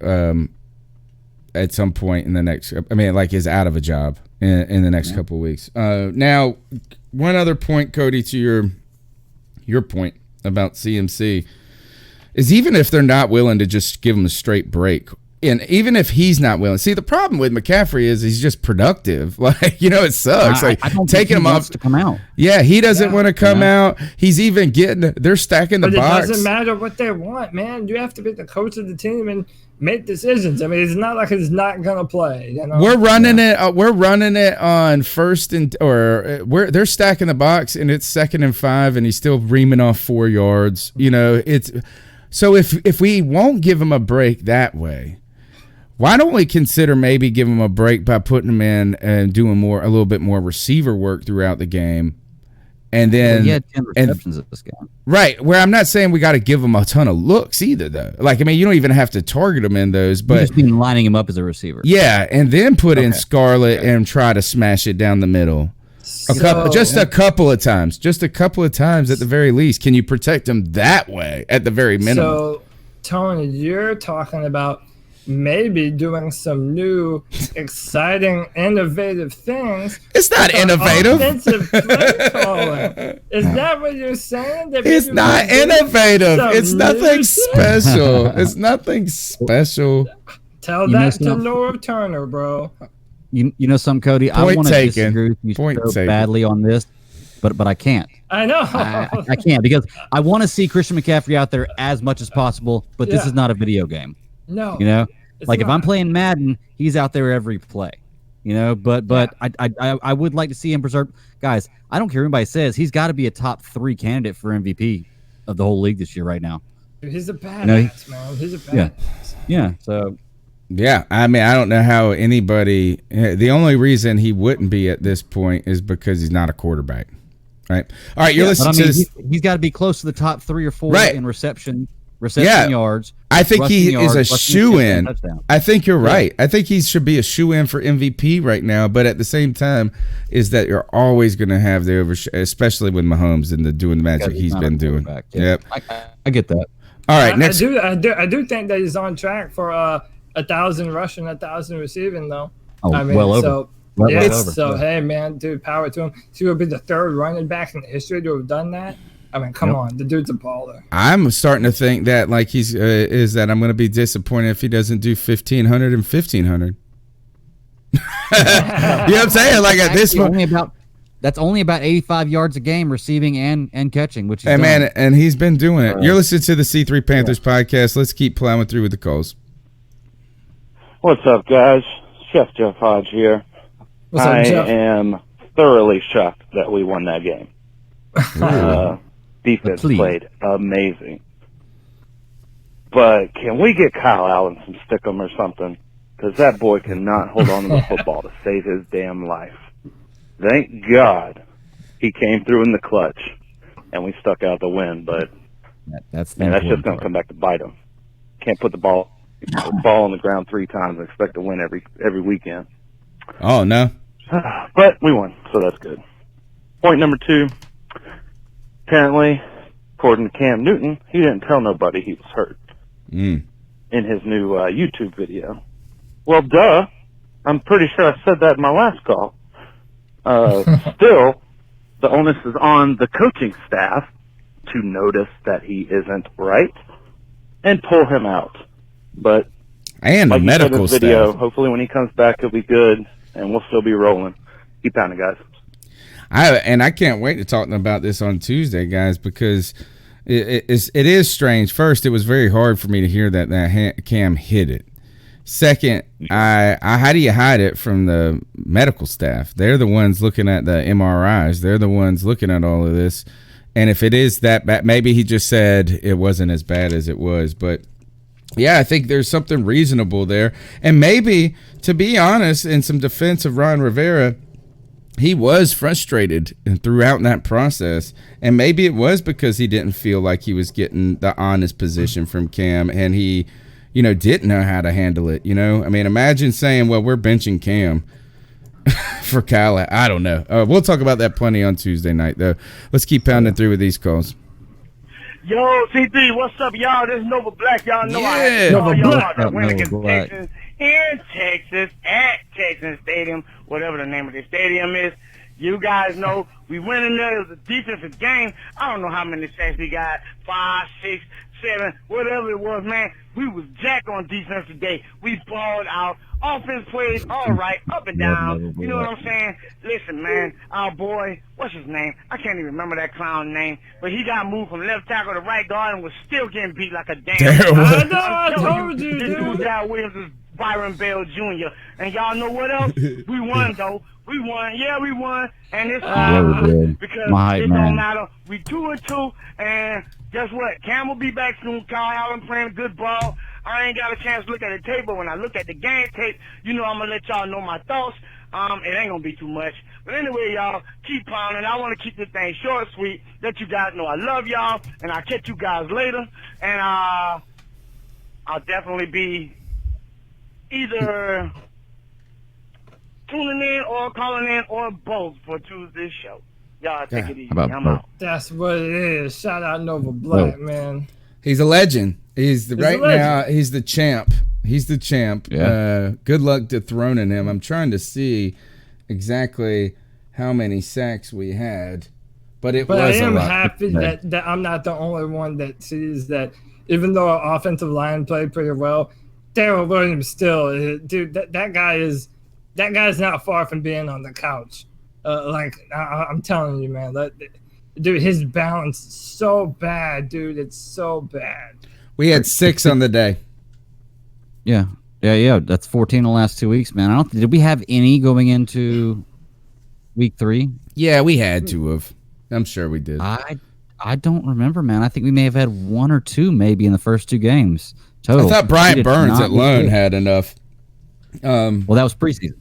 at some point in the next. I mean, like is out of a job in the next couple of weeks. Now, one other point, Cody, to your point about CMC is even if they're not willing to just give him a straight break. And even if he's not willing, see the problem with McCaffrey is he's just productive. Like it sucks. I don't taking him off to come out. Yeah, he doesn't want to come out. He's even they're stacking the box. It doesn't matter what they want, man. You have to be the coach of the team and make decisions. I mean, it's not like he's not gonna play. We're running it. We're running it on they're stacking the box and it's 2nd and 5 and he's still reaming off 4 yards. It's so if we won't give him a break that way. Why don't we consider maybe giving him a break by putting him in and doing a little bit more receiver work throughout the game, and then he had 10 receptions at this game. Right, where I'm not saying we got to give him a ton of looks either, though. Like, I mean, you don't even have to target him in those, but you just mean lining him up as a receiver. Yeah, and then put in Scarlett and try to smash it down the middle. A couple of times at the very least. Can you protect him that way at the very minimum? So, Tony, you're talking about maybe doing some new, exciting, innovative things. It's not innovative. Offensive play calling. Is that what you're saying? It's not innovative. It's nothing special. It's nothing special. Tell that to Laura Turner, bro. You know something, Cody? I want to disagree with you so badly on this, but I can't. I know. I can't because I want to see Christian McCaffrey out there as much as possible, but this is not a video game. No, like if I'm playing Madden, he's out there every play, But I would like to see him preserve. Guys, I don't care what anybody says. He's got to be a top 3 candidate for MVP of the whole league this year right now. He's a badass, man. He's a badass. Yeah. So. Yeah, I mean, I don't know how anybody. The only reason he wouldn't be at this point is because he's not a quarterback, right? All right, you're listening to this. He's got to be close to the top 3 or 4 in reception yards. I think he is a shoe-in. I think you're right. I think he should be a shoe-in for MVP right now. But at the same time, is that you're always going to have the especially with Mahomes and doing the magic he's been doing. Yeah. Yep, I get that. All right, next. I do think that he's on track for 1,000 rushing, 1,000 receiving, though. Oh, I mean, well over. So, so hey, man, dude, power to him. He would be the 3rd running back in history to have done that. I mean, come on, the dude's a baller. I'm starting to think that like he's that I'm going to be disappointed if he doesn't do 1,500 and 1,500. You know what I'm saying? Like at this point, That's only about 85 yards a game receiving and catching, which is man, and he's been doing it. You're listening to the C3 Panthers podcast. Let's keep plowing through with the calls. What's up, guys? Chef Jeff Hodge here. What's up, Jeff? I am thoroughly shocked that we won that game. Defense played amazing. But can we get Kyle Allen some stickum or something? Because that boy cannot hold on to the football to save his damn life. Thank God he came through in the clutch and we stuck out the win, but that's just going to come back to bite him. Can't put the ball on the ground 3 times and expect to win every weekend. Oh, no. But we won, so that's good. Point number 2, apparently, according to Cam Newton, he didn't tell nobody he was hurt in his new YouTube video. Well, duh. I'm pretty sure I said that in my last call. Still, the onus is on the coaching staff to notice that he isn't right and pull him out. But and like the medical said in his video, staff. hopefully when he comes back, he'll be good, and we'll still be rolling. Keep pounding, guys. I can't wait to talk about this on Tuesday, guys, because it is strange. First, it was very hard for me to hear that Cam hit it. Second, how do you hide it from the medical staff? They're the ones looking at the MRIs. They're the ones looking at all of this. And if it is that bad, maybe he just said it wasn't as bad as it was. But, yeah, I think there's something reasonable there. And maybe, to be honest, in some defense of Ron Rivera, he was frustrated throughout that process. And maybe it was because he didn't feel like he was getting the honest position from Cam, and he – didn't know how to handle it, I mean, imagine saying, well, we're benching Cam for Kyle. I don't know. We'll talk about that plenty on Tuesday night, though. Let's keep pounding through with these calls. Yo, C3, what's up, y'all? This is Nova Black. Y'all know Nova Black. The win against Texans in Texas at Texas Stadium, whatever the name of the stadium is. You guys know we went in there. It was a defensive game. I don't know how many sacks we got. 5, 6, 7, whatever it was, man. We was jack on defense today. We balled out. Offense plays all right, up and down. You know what I'm saying? Listen, man, our boy, what's his name? I can't even remember that clown name, but he got moved from left tackle to right guard and was still getting beat like a damn. I told you, this dude, Dal Williams, is Byron Bell Jr. And y'all know what else? We won, though. We won. Yeah, we won. And it's because it don't matter. We 2-2, and guess what? Cam will be back soon. Kyle Allen playing good ball. I ain't got a chance to look at the tape, but when I look at the game tape, I'm going to let y'all know my thoughts. It ain't going to be too much. But anyway, y'all, keep pounding. I want to keep this thing short and sweet. Let you guys know I love y'all, and I'll catch you guys later. And I'll definitely be either tuning in or calling in or both for Tuesday's show. Y'all take it easy. I'm out. That's what it is. Shout out Nova Black, man. He's a legend. He's the champ. He's the champ. Yeah. Good luck dethroning him. I'm trying to see exactly how many sacks we had, but was a lot. I am happy that I'm not the only one that sees that. Even though our offensive line played pretty well, Darrell Williams still, dude. That guy's not far from being on the couch. I'm telling you, man. Dude, his balance is so bad, dude. It's so bad. We had 6 on the day. Yeah. That's 14 in the last 2 weeks, man. Did we have any going into week 3? Yeah, we had to have. I'm sure we did. I don't remember, man. I think we may have had 1 or 2 maybe in the first 2 games total. I thought Brian Burns alone had enough. Well, that was preseason.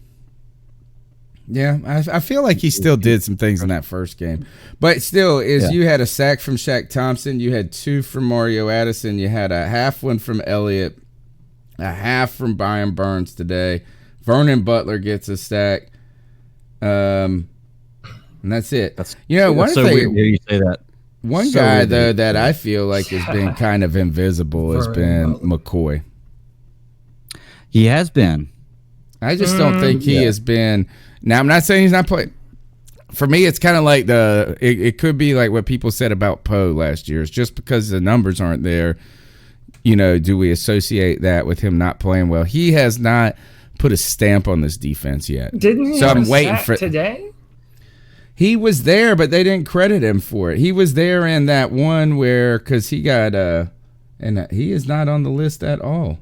Yeah, I feel like he still did some things in that first game. But still, you had a sack from Shaq Thompson, you had 2 from Mario Addison, you had a half one from Elliott, a half from Brian Burns today. Vernon Butler gets a sack. And that's it. Weird to hear you say that. One guy, though, that I feel like has been kind of invisible has been McCoy. He has been. I just don't think he has been. Now, I'm not saying he's not playing. For me, it's kind of like it could be like what people said about Poe last year. It's just because the numbers aren't there, do we associate that with him not playing well? He has not put a stamp on this defense yet. Didn't he? So have I'm a waiting sack for today. He was there, but they didn't credit him for it. He was there in that one where, because he got, and he is not on the list at all.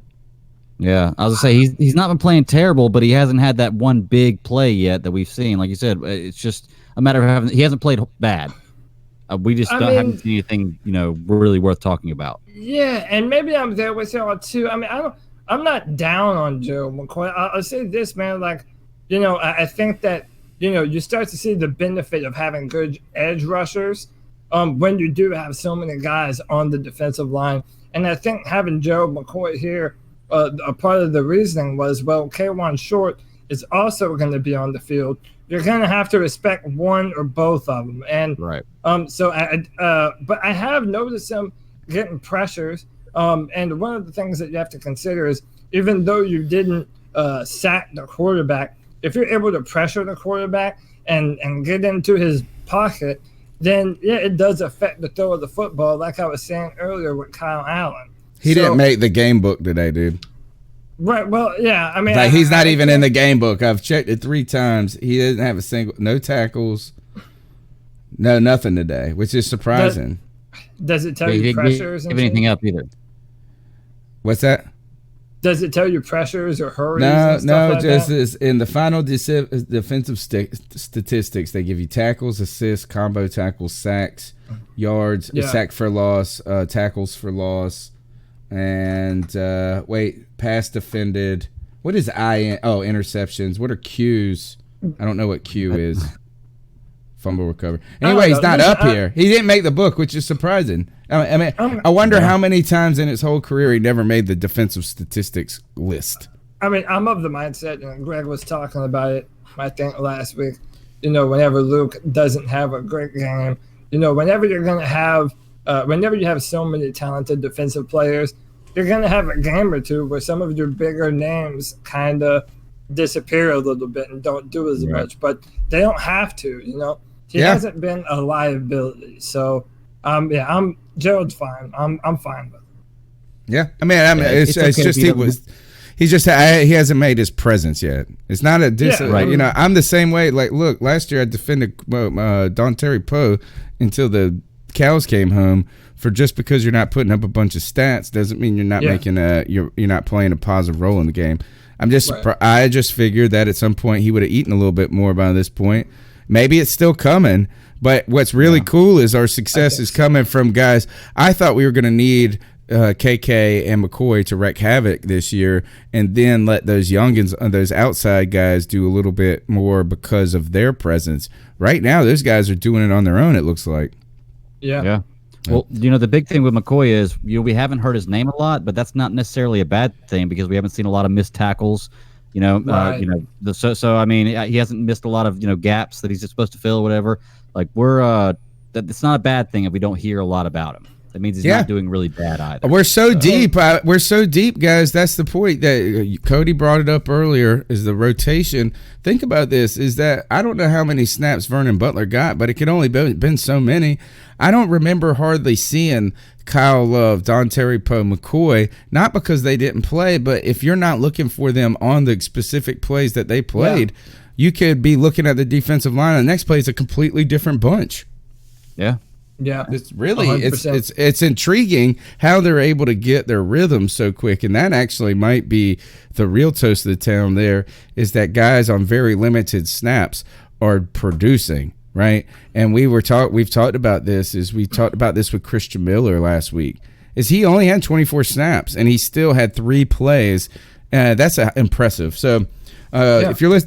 Yeah, I was gonna say he's not been playing terrible, but he hasn't had that one big play yet that we've seen. Like you said, it's just a matter of he hasn't played bad. We just haven't seen anything, really worth talking about. Yeah, and maybe I'm there with y'all too. I mean, I'm not down on Gerald McCoy. I'll say this, man. Like, I think that you start to see the benefit of having good edge rushers when you do have so many guys on the defensive line. And I think having Gerald McCoy here, a part of the reasoning was, well, K'Wan Short is also going to be on the field. You're going to have to respect one or both of them. And right. But I have noticed him getting pressures. And one of the things that you have to consider is, even though you didn't sack the quarterback, if you're able to pressure the quarterback and get into his pocket, then yeah, it does affect the throw of the football, like I was saying earlier with Kyle Allen. He didn't make the game book today, dude. Right. Well, yeah. I mean, he's not even in the game book. I've checked it 3 times. He doesn't have no tackles, nothing today, which is surprising. Does it tell you pressures? Give anything up either? What's that? Does it tell you pressures or hurries? No, just as in the final defensive statistics, they give you tackles, assists, combo tackles, sacks, yards, sack for loss, tackles for loss, and pass defended. What is interceptions. What are Qs? I don't know what Q is. Fumble recovery. Anyway, he's not up here. He didn't make the book, which is surprising. I mean, I wonder how many times in his whole career he never made the defensive statistics list. I mean, I'm of the mindset, and Greg was talking about it, I think, last week. Whenever Luke doesn't have a great game, whenever you're going to have, whenever you have so many talented defensive players, you're going to have a game or two where some of your bigger names kind of disappear a little bit and don't do as much, but they don't have to, He hasn't been a liability. So, Gerald's fine. I'm fine with it. Yeah. I mean, it's just he hasn't made his presence yet. It's not a right. I'm the same way. Like, look, last year I defended Don Terry Poe until the cows came home just because you're not putting up a bunch of stats doesn't mean you're not making you're not playing a positive role in the game. I just figured that at some point he would have eaten a little bit more by this point. Maybe it's still coming, but what's really cool is our success is coming from guys. I thought we were going to need KK and McCoy to wreak havoc this year, and then let those youngins, those outside guys, do a little bit more because of their presence. Right now, those guys are doing it on their own, it looks like. Yeah. Well, the big thing with McCoy is we haven't heard his name a lot, but that's not necessarily a bad thing because we haven't seen a lot of missed tackles. So I mean, he hasn't missed a lot of gaps that he's supposed to fill or whatever. Like it's not a bad thing if we don't hear a lot about him. That means he's not doing really bad either. We're so deep. We're so deep, guys. That's the point that Cody brought it up earlier. Is the rotation? Think about this. Is that I don't know how many snaps Vernon Butler got, but it could only been so many. I don't remember hardly seeing Kyle Love, Don Terry Poe, McCoy, not because they didn't play, but if you're not looking for them on the specific plays that they played, you could be looking at the defensive line. And the next play is a completely different bunch. Yeah. Yeah. It's really it's intriguing how they're able to get their rhythm so quick. And that actually might be the real toast of the town there, is that guys on very limited snaps are producing. Right. And we've talked about this with Christian Miller last week, is he only had 24 snaps and he still had 3 plays. That's impressive. So if you're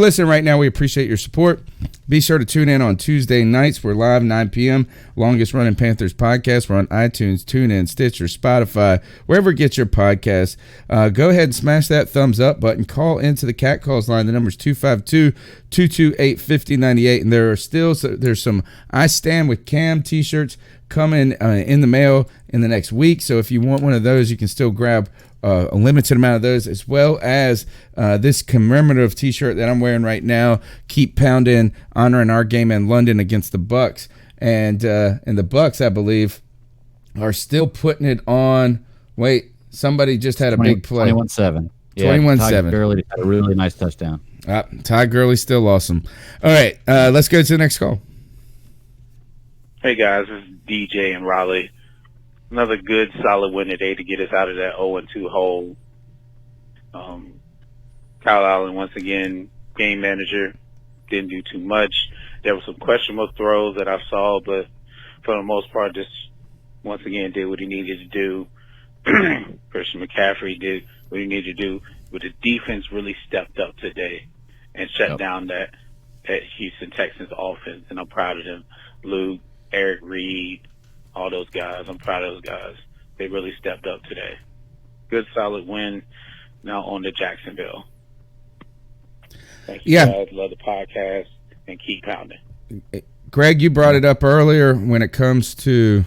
listening right now, we appreciate your support. Be sure to tune in on Tuesday nights. We're live 9 p.m. Longest running Panthers podcast. We're on iTunes, TuneIn, Stitcher, Spotify, wherever you get your podcasts. Go ahead and smash that thumbs up button. Call into the Cat Calls line. The number's 252-228-5098. And there's some I Stand With Cam t-shirts coming in the mail in the next week. So if you want one of those, you can still grab a limited amount of those, as well as this commemorative t-shirt that I'm wearing right now. Keep pounding, honoring our game in London against the Bucks. And the Bucks, I believe, are still putting it on. Wait, somebody just had a big play. 21-7. 21-7. Gurley had a really nice touchdown. Ty Gurley's still awesome. All right, let's go to the next call. Hey guys, this is DJ in Raleigh. Another good, solid win today to get us out of that 0-2 hole. Kyle Allen, once again, game manager, didn't do too much. There were some questionable throws that I saw, but for the most part, just once again did what he needed to do. Christian McCaffrey did what he needed to do, but the defense really stepped up today and shut down that Houston Texans offense, and I'm proud of them. Luke, Eric Reed, all those guys, I'm proud of those guys. They really stepped up today. Good, solid win. Now on to Jacksonville. Thank you guys. Love the podcast, and keep pounding. Greg, you brought it up earlier when it comes to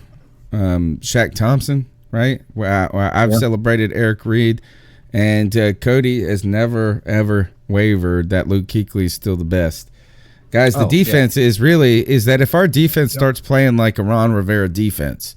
Shaq Thompson, right? Where I've celebrated Eric Reed, and Cody has never, ever wavered that Luke Kuechly is still the best. Guys, the defense is that if our defense starts playing like a Ron Rivera defense,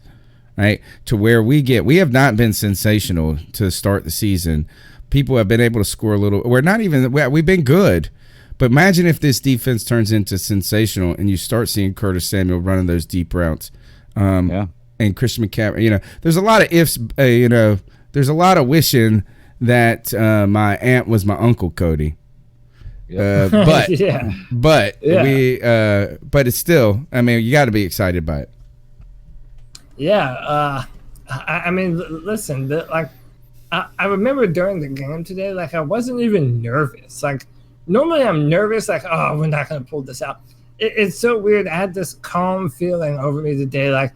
right, to where we have not been sensational to start the season. People have been able to score a little. We've been good. But imagine if this defense turns into sensational and you start seeing Curtis Samuel running those deep routes. And Christian McCaffrey, there's a lot of ifs, there's a lot of wishing that my aunt was my Uncle Cody. But it's still, you got to be excited by it. Yeah. Listen, I remember during the game today, I wasn't even nervous. Normally I'm nervous, we're not going to pull this out. It's so weird. I had this calm feeling over me today,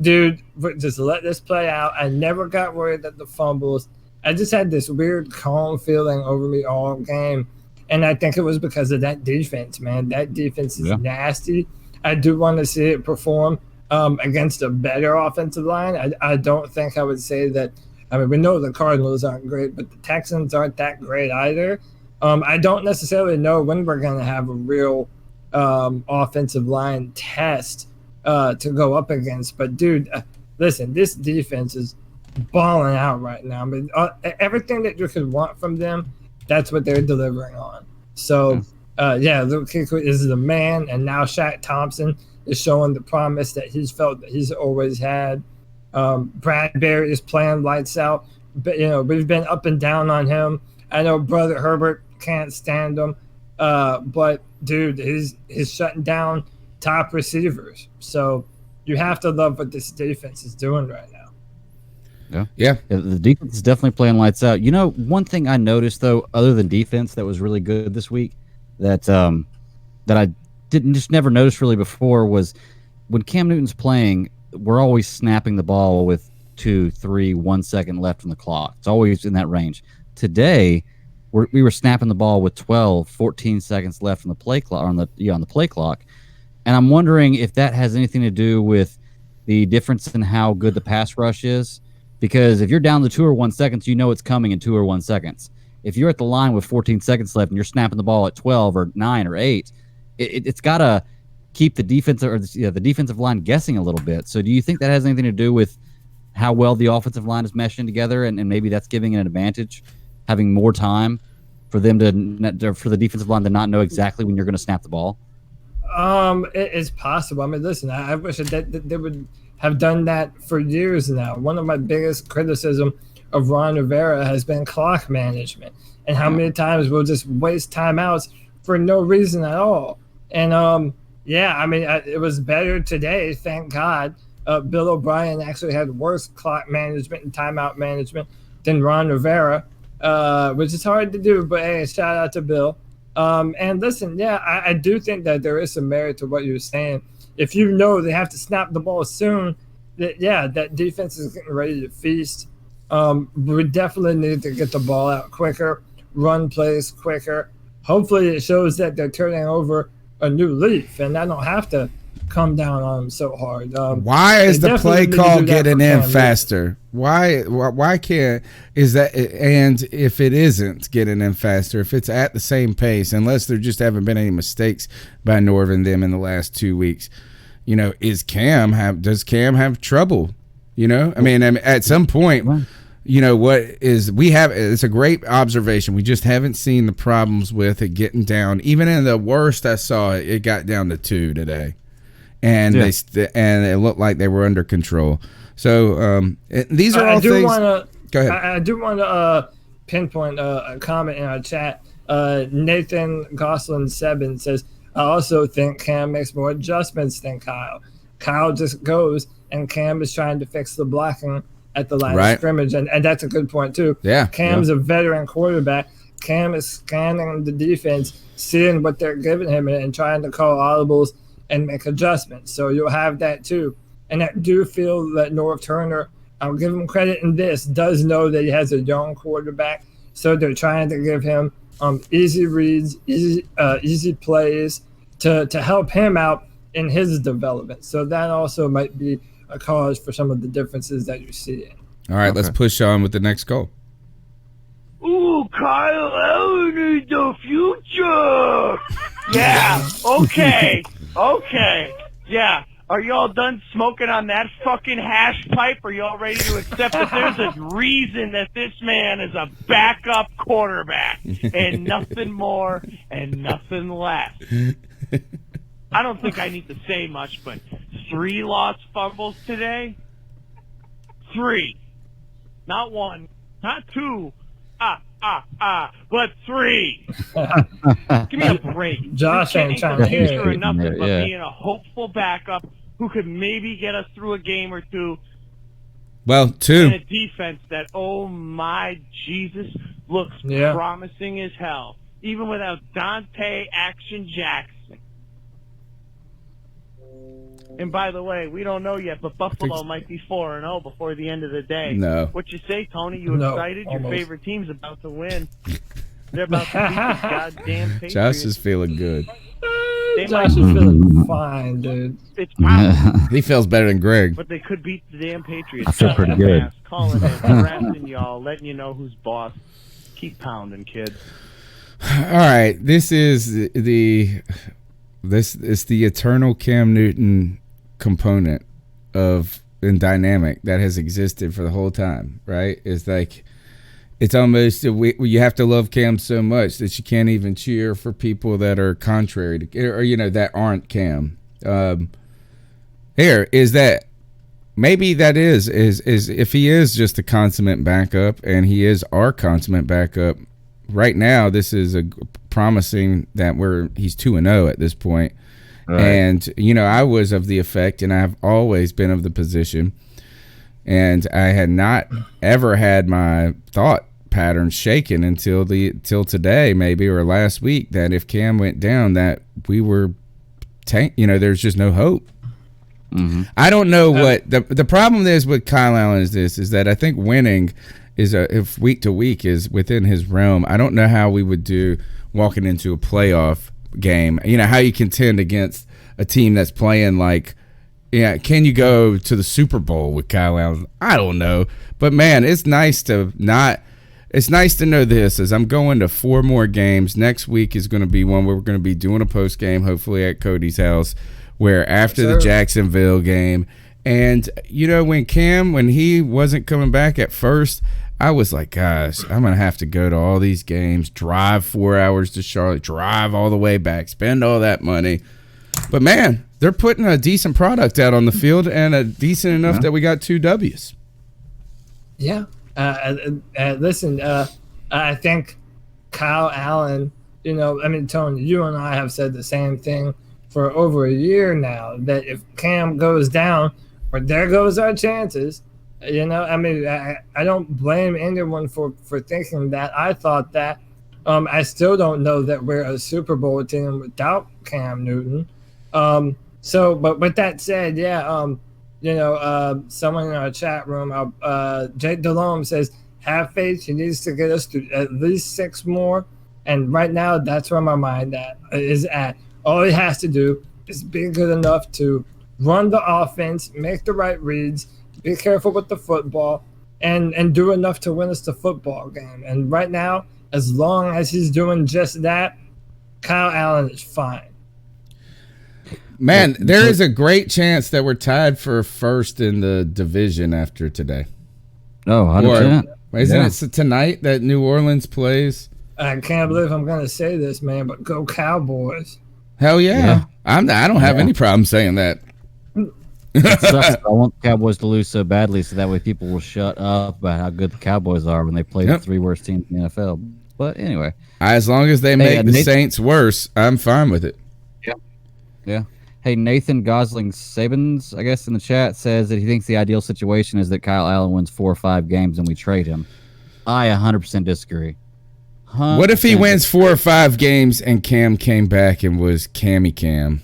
dude, just let this play out. I never got worried at the fumbles. I just had this weird calm feeling over me all game. And I think it was because of that defense, man. That defense is nasty. I do want to see it perform against a better offensive line. I don't think I would say that. We know the Cardinals aren't great, but the Texans aren't that great either. I don't necessarily know when we're going to have a real offensive line test to go up against. But, dude, listen, this defense is balling out right now. Everything that you could want from them, that's what they're delivering on. So, Luke Kuechly is the man, and now Shaq Thompson is showing the promise that he's felt that he's always had. Bradbury is playing lights out. But, we've been up and down on him. I know Brother Herbert can't stand him. But, dude, he's shutting down top receivers. So you have to love what this defense is doing right now. Yeah. The defense is definitely playing lights out. One thing I noticed, though, other than defense that was really good this week that I never noticed really before was when Cam Newton's playing, we're always snapping the ball with 2, 3, 1 second left on the clock. It's always in that range. Today, we were snapping the ball with 12, 14 seconds left on the play clock, on the play clock. And I'm wondering if that has anything to do with the difference in how good the pass rush is. Because if you're down to 2 or 1 seconds, it's coming in 2 or 1 seconds. If you're at the line with 14 seconds left and you're snapping the ball at 12 or 9 or 8, it's got to keep the defensive line guessing a little bit. So do you think that has anything to do with how well the offensive line is meshing together, and maybe that's giving an advantage, having more time for them for the defensive line to not know exactly when you're going to snap the ball? It's possible. Listen, I wish that they would have done that for years now. One of my biggest criticism of Ron Rivera has been clock management and how many times we'll just waste timeouts for no reason at all. And it was better today, thank God. Bill O'Brien actually had worse clock management and timeout management than Ron Rivera, which is hard to do, but hey, shout out to Bill. And listen, I do think that there is some merit to what you're saying. If they have to snap the ball soon, that defense is getting ready to feast. We definitely need to get the ball out quicker, run plays quicker. Hopefully it shows that they're turning over a new leaf, and I don't have to come down on them so hard. Why is the play call getting in faster? Why can't is that? And if it isn't getting in faster, if it's at the same pace, unless there just haven't been any mistakes by Norv them in the last 2 weeks, does Cam have trouble? At some point, you know, it's a great observation. We just haven't seen the problems with it getting down. Even in the worst I saw, it got down to 2 today. And and it looked like they were under control. So these are all things. Go ahead. I do want to pinpoint a comment in our chat. Nathan Goslin Sebin says, I also think Cam makes more adjustments than Kyle. Kyle just goes, and Cam is trying to fix the blocking at the line of scrimmage, and that's a good point too. Yeah, Cam's a veteran quarterback. Cam is scanning the defense, seeing what they're giving him, and trying to call audibles and make adjustments. So you'll have that too. And I do feel that Norv Turner, I'll give him credit in this, does know that he has a young quarterback. So they're trying to give him easy reads, easy plays to help him out in his development. So that also might be a cause for some of the differences that you're seeing. All right, let's push on with the next call. Ooh, Kyle Allen is the future. Yeah, okay. Yeah. Are y'all done smoking on that fucking hash pipe? Are y'all ready to accept that there's a reason that this man is a backup quarterback and nothing more and nothing less? I don't think I need to say much, but 3 lost fumbles today? 3. Not 1, not 2, but 3. Give me a break. Josh ain't trying to hear for nothing but being a hopeful backup who could maybe get us through a game or 2. Well, 2. And a defense that, oh my Jesus, looks promising as hell, even without Dante Action Jackson. And by the way, we don't know yet, but Buffalo might be 4-0 before the end of the day. No. What you say, Tony? You excited? Almost. Your favorite team's about to win. They're about to beat the goddamn Patriots. Josh is feeling good. Josh is feeling fine, dude. It's possible. He feels better than Greg. But they could beat the damn Patriots. I feel pretty good. Calling it, harassing y'all, letting you know who's boss. Keep pounding, kids. All right, this is the eternal Cam Newton component of and dynamic that has existed for the whole time, right? It's like it's almost you have to love Cam so much that you can't even cheer for people that are contrary to, or you know, that aren't Cam. Here is that maybe that is if he is just a consummate backup and he is our consummate backup right now. This is a promising that he's 2-0 at this point. Right. And, you know, I was of the effect, and I've always been of the position, and I had not ever had my thought pattern shaken until today, maybe, or last week, that if Cam went down, that we were there's just no hope. Mm-hmm. I don't know what the problem is with Kyle Allen is that I think winning if week to week is within his realm. I don't know how we would do walking into a playoff game, you know, how you contend against a team that's playing like, can you go to the Super Bowl with Kyle Allen? I don't know, but man, it's nice to know this, as I'm going to 4 more games. Next week is going to be one where we're going to be doing a post game, hopefully at Cody's house, where after the Jacksonville game, and you know, when he wasn't coming back at first, I was like, guys, I'm going to have to go to all these games, drive 4 hours to Charlotte, drive all the way back, spend all that money. But, man, they're putting a decent product out on the field, and a decent enough that we got 2 W's. Yeah. Listen, I think Kyle Allen, you know, I mean, Tony, you and I have said the same thing for over a year now, that if Cam goes down, or there goes our chances. You know, I mean, I don't blame anyone for thinking that. I thought that. I still don't know that we're a Super Bowl team without Cam Newton. So, but with that said, you know, someone in our chat room, Jake Delhomme says, have faith. He needs to get us to at least 6 more. And right now, that's where my mind is at. All he has to do is be good enough to run the offense, make the right reads, be careful with the football, and do enough to win us the football game. And right now, as long as he's doing just that, Kyle Allen is fine. Man, there is a great chance that we're tied for first in the division after today. Oh, 100%. Isn't it tonight that New Orleans plays? I can't believe I'm going to say this, man, but go Cowboys. Hell yeah. I don't have any problem saying that. It sucks. I want the Cowboys to lose so badly so that way people will shut up about how good the Cowboys are when they play the 3 worst teams in the NFL. But anyway. As long as they make the Saints worse, I'm fine with it. Yeah. Hey, Nathan Gosling Sabins, I guess, in the chat says that he thinks the ideal situation is that Kyle Allen wins 4 or 5 games and we trade him. I 100% disagree. What if he wins 4 or 5 games and Cam came back and was Cammy Cam?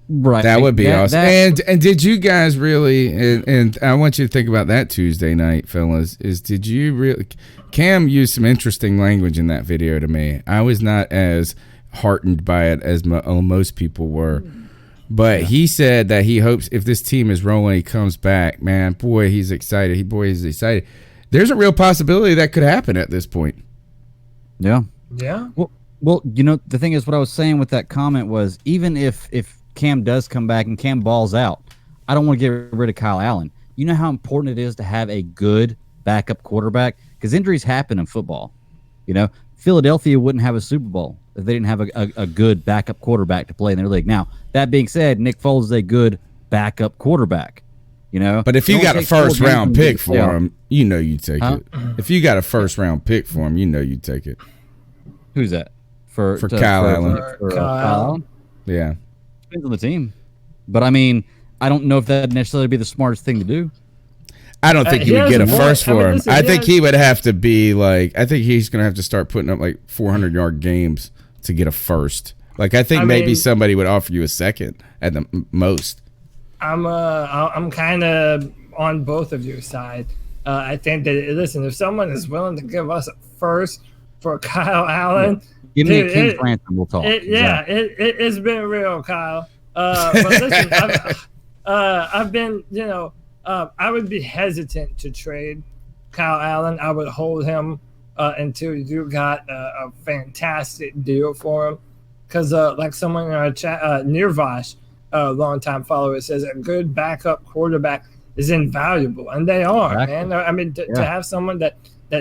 Right. That would be awesome. And did you guys really, and I want you to think about that Tuesday night, fellas, did you really, Cam used some interesting language in that video to me. I was not as heartened by it as most people were. But he said that he hopes if this team is rolling, he comes back. Man, boy, he's excited. He's excited. There's a real possibility that could happen at this point. Yeah. Yeah. Well, the thing is, what I was saying with that comment was, even if Cam does come back and Cam balls out, I don't want to get rid of Kyle Allen. You know how important it is to have a good backup quarterback? Because injuries happen in football. Philadelphia wouldn't have a Super Bowl if they didn't have a good backup quarterback to play in their league. Now, that being said, Nick Foles is a good backup quarterback. But if you got a first-round pick for him, you'd take it. If you got a first-round pick for him, you'd take it. Who's that? For Kyle Allen. For Kyle Allen? Yeah. Depends on the team. But, I mean, I don't know if that'd necessarily be the smartest thing to do. I don't think he would get a first for him. I think he would have to be I think he's going to have to start putting up 400-yard games to get a first. I think maybe somebody would offer you a second at the most. I'm kind of on both of your side. I think that, listen, if someone is willing to give us a first for Kyle Allen, give me a King's ransom, we'll talk. It's been real, Kyle. But listen, I've been, I would be hesitant to trade Kyle Allen. I would hold him until you got a fantastic deal for him. Because like someone in our chat, Nirvash, a longtime follower, says a good backup quarterback is invaluable. And they are, man. I mean, to have someone that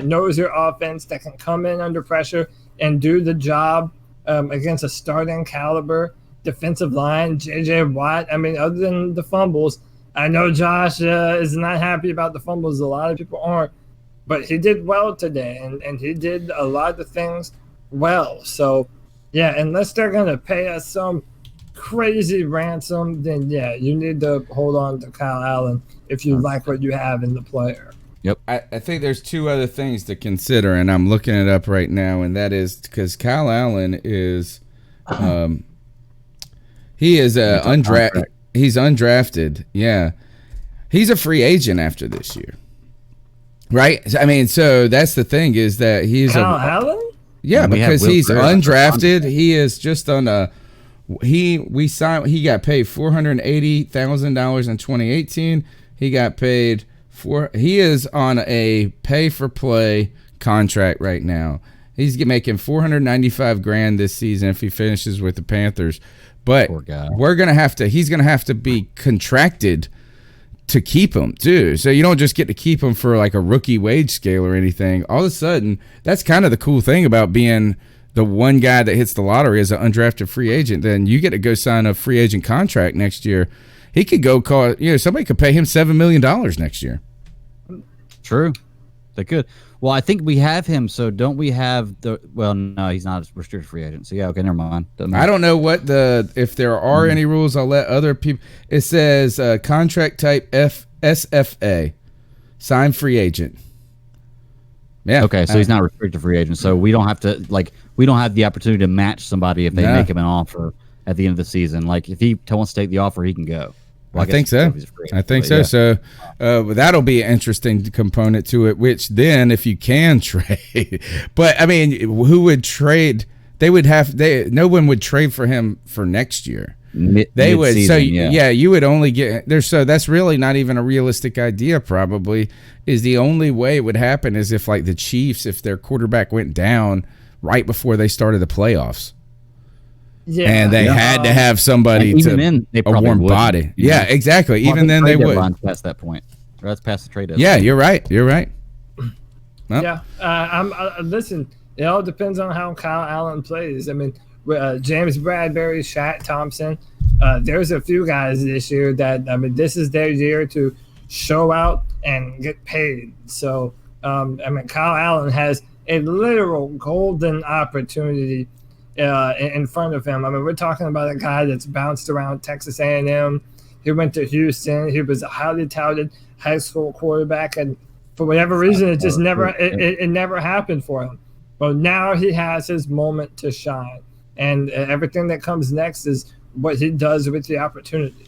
knows your offense, that can come in under pressure and do the job against a starting caliber defensive line, J.J. Watt. I mean, other than the fumbles, I know Josh is not happy about the fumbles. A lot of people aren't. But he did well today, and he did a lot of things well. So, yeah, unless they're going to pay us some crazy ransom, then, yeah, you need to hold on to Kyle Allen if you like what you have in the player. Yep. I think there's 2 other things to consider, and I'm looking it up right now, and that is because Kyle Allen is he is undrafted. He's undrafted. Yeah. He's a free agent after this year. Right? I mean, so that's the thing is that he's Kyle Allen? Yeah, because he's undrafted. He is just on a he got paid $480,000 in 2018. He got paid he is on a pay-for-play contract right now. He's making $495,000 this season if he finishes with the Panthers. But he's gonna have to be contracted to keep him too. So you don't just get to keep him for a rookie wage scale or anything. All of a sudden, that's kind of the cool thing about being the one guy that hits the lottery as an undrafted free agent. Then you get to go sign a free agent contract next year. He could go somebody could pay him $7 million next year. True. They could. Well, I think we have him, so don't we have no, he's not a restricted free agent. So, yeah, okay, never mind. I don't know if there are any rules. I'll let other people. It says contract type SFA, signed free agent. Yeah. Okay, so he's not a restricted free agent. So we don't have to, we don't have the opportunity to match somebody if they make him an offer at the end of the season. If he wants to take the offer, he can go. Well, I think so. Yeah. So that'll be an interesting component to it, which then if you can trade. But, I mean, who would trade? No one would trade for him for next year. They would. So, you would only get there. So that's really not even a realistic idea, probably. Is the only way it would happen is if, the Chiefs, if their quarterback went down right before they started the playoffs. Yeah, and they had to have somebody a warm body. Yeah, exactly. Even then they would. Past that point. Or that's past the trade deadline. Yeah, you're right. Well, Yeah. Listen, it all depends on how Kyle Allen plays. I mean, James Bradbury, Shaq Thompson. There's a few guys this year that, I mean, this is their year to show out and get paid. So, I mean, Kyle Allen has a literal golden opportunity in front of him. I mean, we're talking about a guy that's bounced around Texas A&M. He went to Houston. He was a highly touted high school quarterback, and for whatever reason, it just never happened for him. Well, now he has his moment to shine, and everything that comes next is what he does with the opportunity.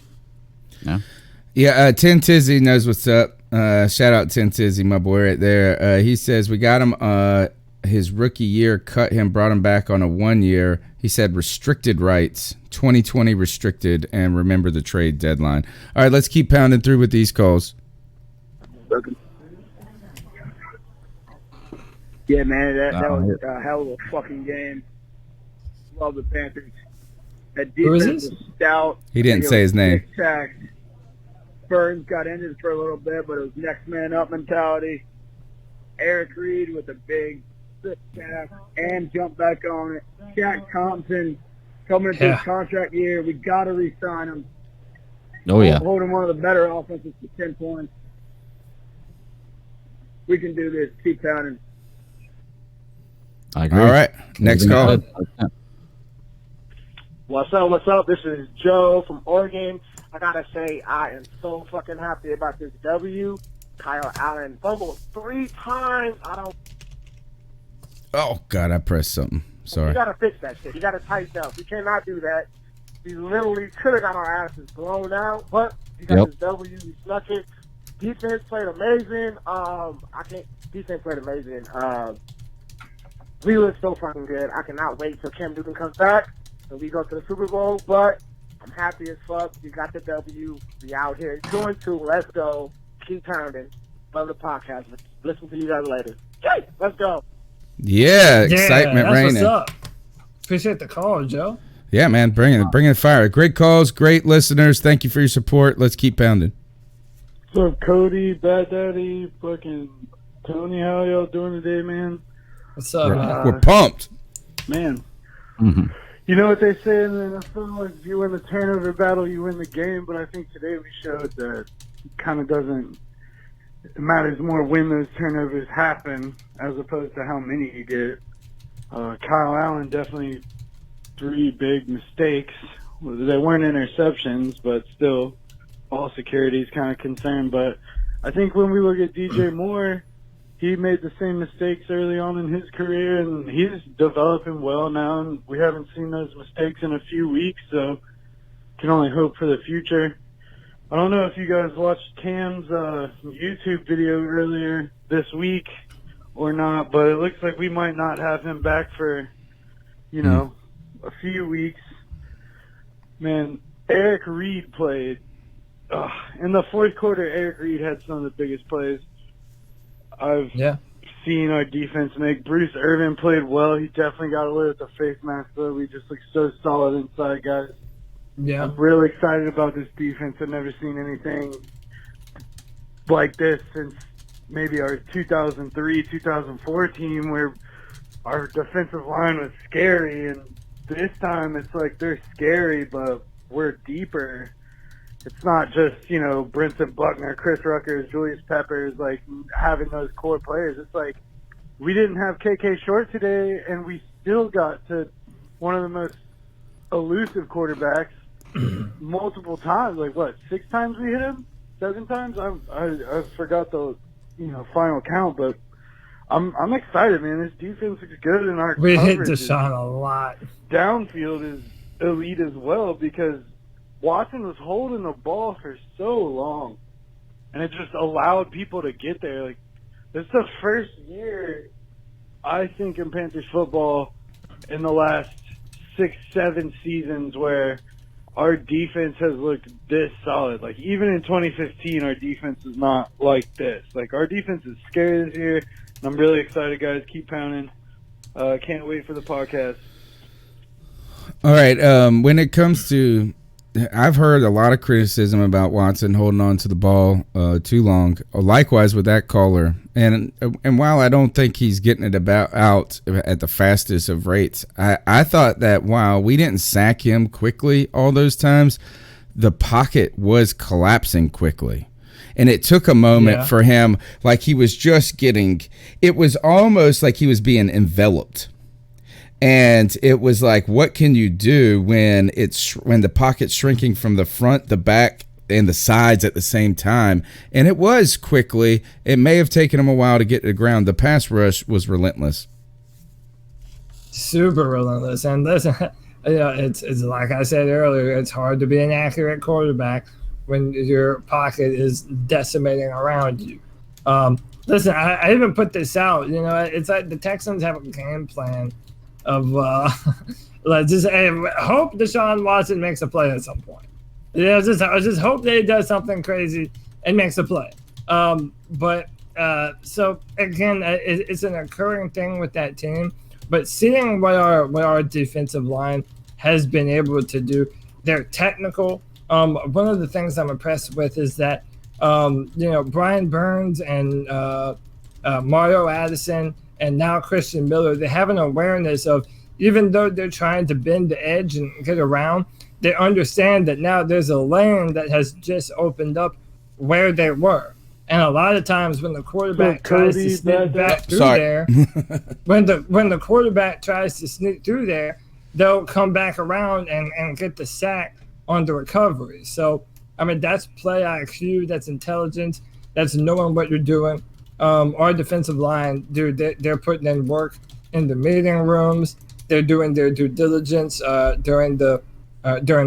Yeah, Tin Tizzy knows what's up. Shout out Tin Tizzy, my boy right there. He says, we got him his rookie year, cut him, brought him back on a 1 year. He said restricted rights, 2020 restricted, and remember the trade deadline. All right, let's keep pounding through with these calls. Yeah, man, that was a hell of a fucking game. Love the Panthers. That defense was stout. He didn't say his name. Burns got injured for a little bit, but it was next man up mentality. Eric Reed with a big sack and jump back on it. Shaq Thompson coming into his contract year. We got to re-sign him. Oh, yeah. Holding one of the better offenses to 10 points. We can do this. Keep pounding. I agree. All right, next call. What's up? This is Joe from Oregon. I gotta say, I am so fucking happy about this W. Kyle Allen fumbled 3 times. Oh, God, I pressed something. Sorry. You gotta fix that shit. You gotta tighten up. We cannot do that. We literally could have got our asses blown out, but you got this W. We snuck it. Defense played amazing. Defense played amazing. We look so fucking good. I cannot wait till Cam Newton comes back and we go to the Super Bowl, but I'm happy as fuck. We got the W. We out here 2-2. Let's go. Keep pounding. Love the podcast. Listen to you guys later. Yay! Let's go. Yeah, excitement that's reigning. What's up? Appreciate the call, Joe. Yeah, man, bring it fire. Great calls, great listeners. Thank you for your support. Let's keep pounding. What's up, Cody, Bad Daddy, fucking Tony? How y'all doing today, man? What's up, man? We're pumped. Man. Mm-hmm. You know what they say in the NFL? Like, if you win the turnover battle, you win the game. But I think today we showed that it kind of doesn't. It matters more when those turnovers happen as opposed to how many you get. Kyle Allen definitely 3 big mistakes. They weren't interceptions, but still, ball security is kind of concerned. But I think when we look at DJ Moore, he made the same mistakes early on in his career, and he's developing well now, and we haven't seen those mistakes in a few weeks, so can only hope for the future. I don't know if you guys watched Cam's YouTube video earlier this week or not, but it looks like we might not have him back for, a few weeks. Man, Eric Reed played. In the fourth quarter, Eric Reed had some of the biggest plays I've seen our defense make. Bruce Irvin played well. He definitely got away with the face mask, though. We just look so solid inside, guys. Yeah. I'm really excited about this defense. I've never seen anything like this since maybe our 2003, 2004 team, where our defensive line was scary, and this time it's like they're scary, but we're deeper. It's not just, Brinson Buckner, Chris Ruckers, Julius Peppers, like, having those core players. It's like we didn't have KK Short today, and we still got to one of the most elusive quarterbacks multiple times. Like, 6 times we hit him? 7 times? I forgot the, final count, but I'm excited, man. This defense looks good, and our we hit coverage Deshaun a lot. Downfield is elite as well, because Watson was holding the ball for so long, and it just allowed people to get there. Like, this is the first year, I think, in Panthers football in the last 6-7 seasons where our defense has looked this solid. Like, even in 2015, our defense is not like this. Like, our defense is scary this year, and I'm really excited, guys. Keep pounding. Can't wait for the podcast. All right. When it comes to I've heard a lot of criticism about Watson holding on to the ball too long. Likewise with that caller, and while I don't think he's getting it out at the fastest of rates, I thought that while we didn't sack him quickly all those times, the pocket was collapsing quickly. And it took a moment for him, like he was just getting, it was almost like he was being enveloped. And it was like, what can you do when the pocket's shrinking from the front, the back, and the sides at the same time? And it was quickly. It may have taken him a while to get to the ground. The pass rush was relentless. Super relentless. And listen, it's like I said earlier, it's hard to be an accurate quarterback when your pocket is decimating around you. Listen, I even put this out. It's like the Texans have a game plan of hope Deshaun Watson makes a play at some point. Just hope that he does something crazy and makes a play. So again, it's an occurring thing with that team. But seeing what our defensive line has been able to do, they're technical. One of the things I'm impressed with is that Brian Burns and Mario Addison and now Christian Miller, they have an awareness of, even though they're trying to bend the edge and get around, they understand that now there's a lane that has just opened up where they were. And a lot of times when the quarterback tries to sneak back through there, when the quarterback tries to sneak through there, they'll come back around and get the sack on the recovery. So, I mean, that's play IQ, that's intelligence, that's knowing what you're doing. Our defensive line, dude, they're putting in work in the meeting rooms. They're doing their due diligence during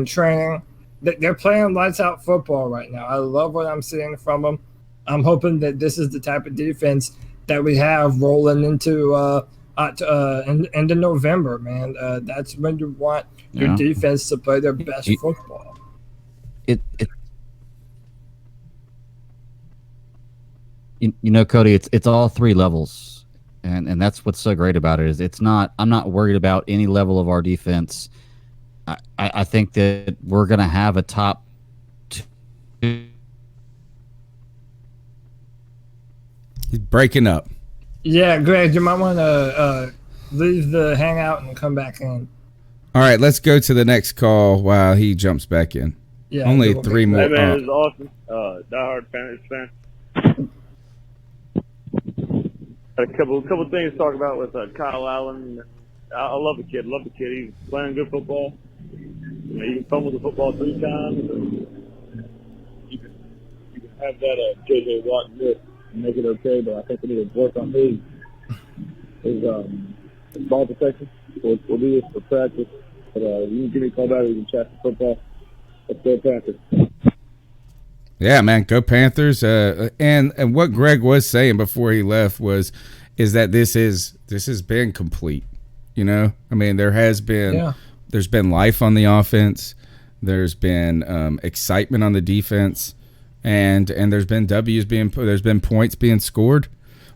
training. They're playing lights out football right now. I love what I'm seeing from them. I'm hoping that this is the type of defense that we have rolling into November, man. That's when you want your defense to play their best football. Cody, it's all three levels, and that's what's so great about it. Is I'm not worried about any level of our defense. I think that we're going to have a top two. He's breaking up. Yeah, Greg, you might want to leave the hangout and come back in. All right, let's go to the next call while he jumps back in. Yeah, only three more. Hey man, this is Austin, diehard Panthers fan. Had a couple things to talk about with Kyle Allen. I love the kid. He's playing good football. You can fumble the football 3 times. You can have that J.J. Watt miss and make it okay, but I think we need to work on his ball protection. We'll do this for practice. But you can give me a call back. We can chat some football. Let's go Panthers. Yeah, man, go Panthers. And what Greg was saying before he left is that this has been complete. I mean, there's been life on the offense. There's been excitement on the defense, and there's been there's been points being scored.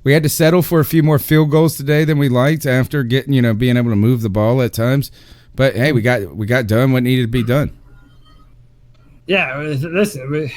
We had to settle for a few more field goals today than we liked after getting being able to move the ball at times. But hey, we got done what needed to be done. Yeah, listen,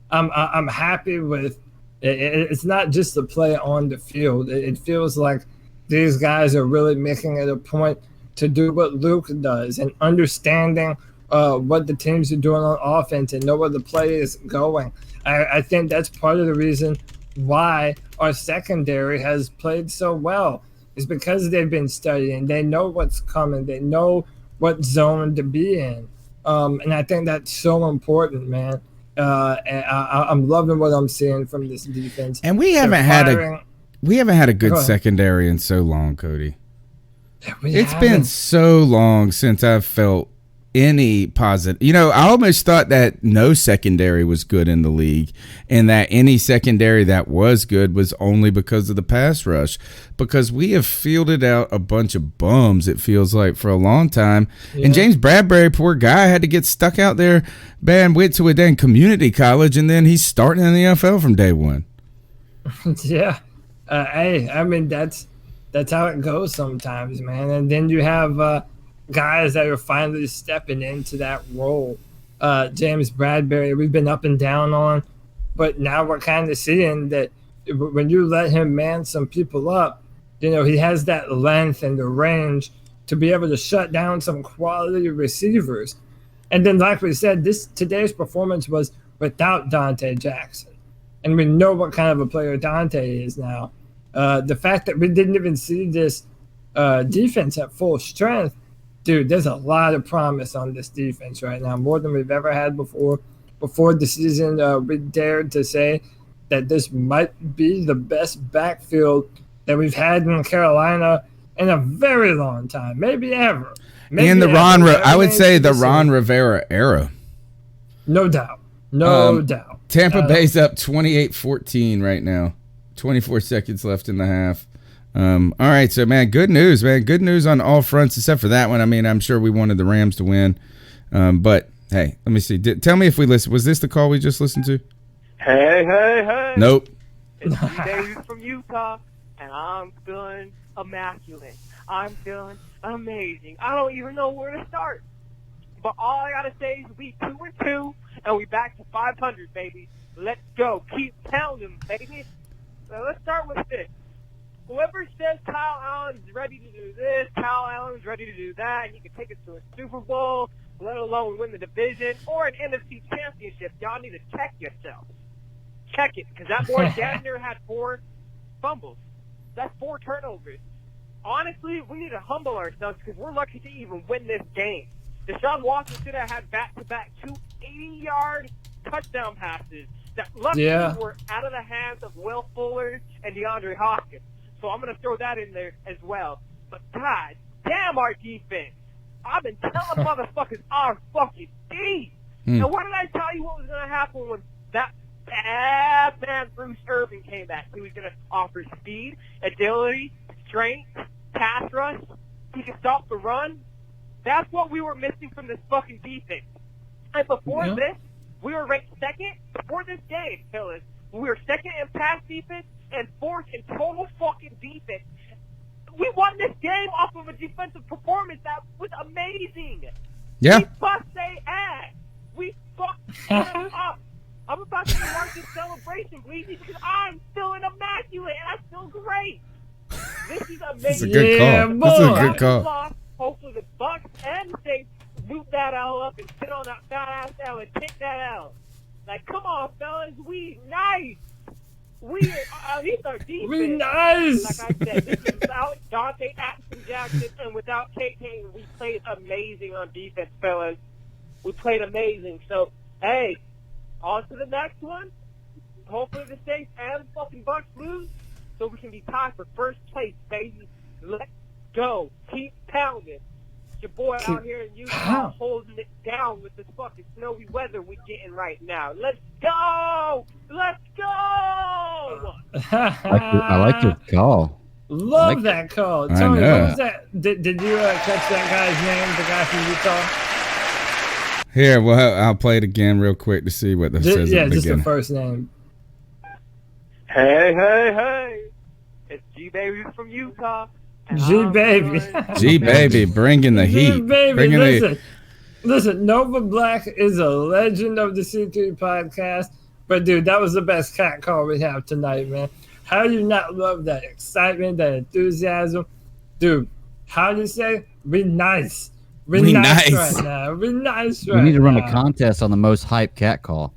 I'm happy with it. It's not just the play on the field. It feels like these guys are really making it a point to do what Luke does and understanding what the teams are doing on offense and know where the play is going. I think that's part of the reason why our secondary has played so well, is because they've been studying. They know what's coming. They know what zone to be in. And I think that's so important, man. And I'm loving what I'm seeing from this defense. And we haven't had a good secondary in so long, Cody. It's been so long since I've felt any positive. I almost thought that no secondary was good in the league, and that any secondary that was good was only because of the pass rush, because we have fielded out a bunch of bums, it feels like, for a long time. Yeah. And James Bradbury, poor guy, had to get stuck out there. Man, went to a dang community college, and then he's starting in the NFL from day one. Yeah. Hey, I mean, that's how it goes sometimes, man. And then you have guys that are finally stepping into that role. James Bradbury, we've been up and down on, but now we're kind of seeing that when you let him man some people up, he has that length and the range to be able to shut down some quality receivers. And then, like we said, today's performance was without Dante Jackson. And we know what kind of a player Dante is now. The fact that we didn't even see this defense at full strength, dude, there's a lot of promise on this defense right now, more than we've ever had before. Before the season, we dared to say that this might be the best backfield that we've had in Carolina in a very long time, maybe ever. In the I would say the Ron Rivera era. No doubt. No doubt. Tampa Bay's up 28-14 right now. 24 seconds left in the half. All right, so, man, good news, man. Good news on all fronts except for that one. I mean, I'm sure we wanted the Rams to win. But, hey, let me see. Tell me if we listened. Was this the call we just listened to? Hey. Nope. It's David from Utah, and I'm feeling immaculate. I'm feeling amazing. I don't even know where to start. But all I got to say is we 2-2, and we back to 500, baby. Let's go. Keep pounding, baby. So let's start with this. Whoever says Kyle Allen is ready to do this, Kyle Allen is ready to do that, and he can take us to a Super Bowl, let alone win the division, or an NFC championship, y'all need to check yourself. Check it, because that boy Gardner had 4 fumbles. That's 4 turnovers. Honestly, we need to humble ourselves because we're lucky to even win this game. Deshaun Watson should have had back-to-back 2 80-yard touchdown passes that luckily were out of the hands of Will Fuller and DeAndre Hopkins. So I'm going to throw that in there as well. But God damn our defense. I've been telling motherfuckers our fucking D. And what did I tell you what was going to happen when that bad man Bruce Irvin came back? He was going to offer speed, agility, strength, pass rush. He could stop the run. That's what we were missing from this fucking defense. And before this, we were ranked second. Before this game, fellas, we were second in pass defense and fourth in total fucking defense. We won this game off of a defensive performance that was amazing. Yeah. We bust their ass. We fucked them up. I'm about to start this celebration, please, because I'm feeling immaculate and I feel great. This is amazing. That's a good call. That's a good call. Hopefully the Bucks and the Saints boot that L up and sit on that fat ass L and take that L. Like, come on, fellas, we nice. These are defense. We nice. Like I said, this is without Dante Jackson and without KK. We played amazing on defense, fellas. We played amazing. So, hey, on to the next one. Hopefully the Saints and the fucking Bucks lose so we can be tied for first place, baby. Let's go. Keep pounding. Your boy out here in Utah holding it down with this fucking snowy weather we're getting right now. Let's go! Let's go! I like your call. Love that call. Tony, what was that? Did you catch that guy's name, the guy from Utah? Here, well, I'll play it again real quick to see what it says at the just beginning. the first name. Hey. It's G-Baby from Utah. G-Baby. G-Baby, bringing the heat. G-Baby, listen, Nova Black is a legend of the C3 podcast. But, dude, that was the best cat call we have tonight, man. How do you not love that excitement, that enthusiasm? Dude, how do you say? We nice. We nice right now. We nice right now. We need to run a contest on the most hype cat call.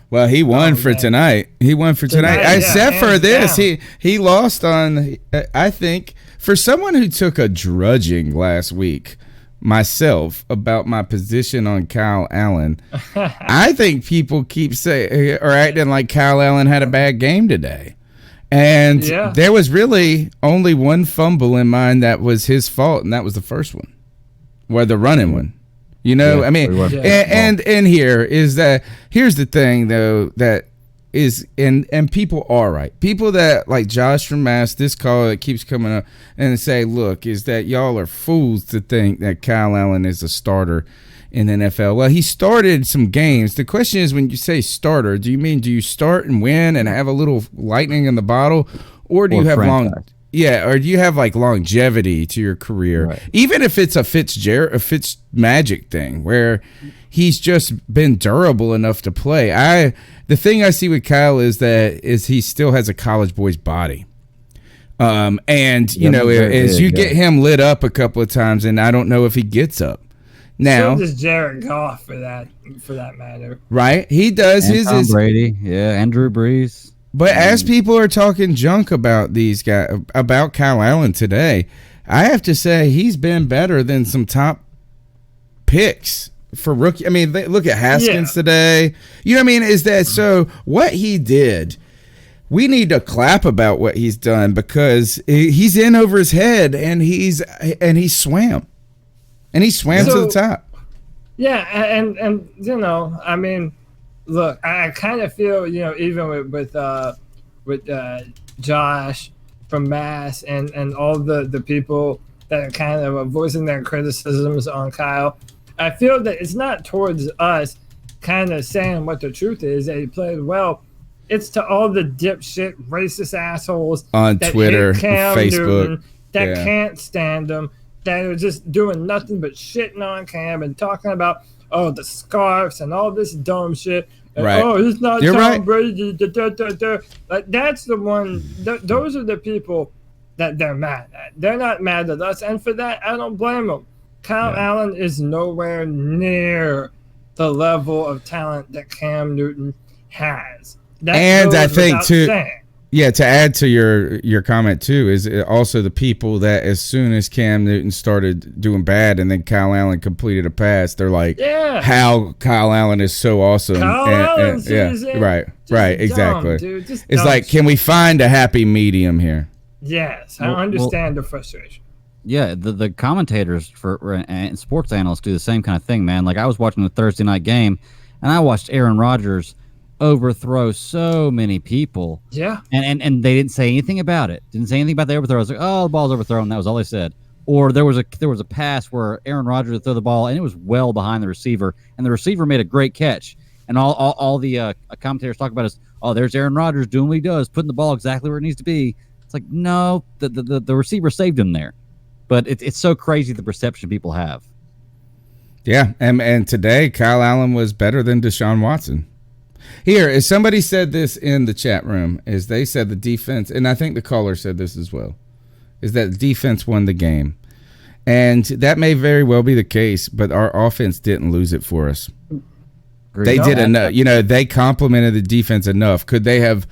Well, he won for tonight. He won for tonight. Except for this, he lost on, I think, for someone who took a drudging last week, myself, about my position on Kyle Allen. I think people keep saying or acting like Kyle Allen had a bad game today. And there was really only one fumble in mine that was his fault, and that was the first one, or the running one. You know, I mean, and here is that. Here's the thing, though, that is, and people are right. People that like Josh from Mass, this call that keeps coming up and say, look, is that y'all are fools to think that Kyle Allen is a starter in the NFL. Well, he started some games. The question is, when you say starter, do you start and win and have a little lightning in the bottle, or do you have or do you have like longevity to your career? Right. Even if it's a Fitzmagic thing where he's just been durable enough to play. The thing I see with Kyle is he still has a college boy's body. And you know, as you get him lit up a couple of times, and I don't know if he gets up now. So does Jared Goff for that matter. Right? He does. And Tom Brady, and Drew Brees. But as people are talking junk about these guys, about Kyle Allen today, I have to say he's been better than some top picks for rookie. I mean, look at Haskins today. You know what I mean? Is that so? What he did, we need to clap about what he's done because he's in over his head and he swam to the top. Yeah, and you know, I mean, look, I kind of feel, you know, even with Josh from Mass and all the people that are kind of voicing their criticisms on Kyle, I feel that it's not towards us kind of saying what the truth is that he played well. It's to all the dipshit racist assholes on that Twitter, hate Cam Facebook, Newton, that can't stand him, that are just doing nothing but shitting on Cam and talking about the scarves and all this dumb shit. And, right. He's not You're Tom right. Brady. Like that's the one. Those are the people that they're mad at. They're not mad at us, and for that, I don't blame them. Kyle Allen is nowhere near the level of talent that Cam Newton has. And I think too, to add to your comment too, is also the people that as soon as Cam Newton started doing bad and then Kyle Allen completed a pass, they're like, how Kyle Allen is so awesome. Right, exactly. Dude, it's like, can we find a happy medium here? Yes, I understand the frustration. Yeah, the commentators and sports analysts do the same kind of thing, man. Like I was watching the Thursday night game, and I watched Aaron Rodgers overthrow so many people. Yeah. And they didn't say anything about it. Didn't say anything about the overthrow. I was like, the ball's overthrown. That was all they said. Or there was a pass where Aaron Rodgers would throw the ball and it was well behind the receiver, and the receiver made a great catch. And all the commentators talk about is, there's Aaron Rodgers doing what he does, putting the ball exactly where it needs to be. It's like, no, the receiver saved him there. But it's so crazy the perception people have. Yeah, and today Kyle Allen was better than Deshaun Watson. Here, as somebody said this in the chat room, is they said the defense, and I think the caller said this as well, is that the defense won the game. And that may very well be the case, but our offense didn't lose it for us. They did enough. You know, they complimented the defense enough. Could they have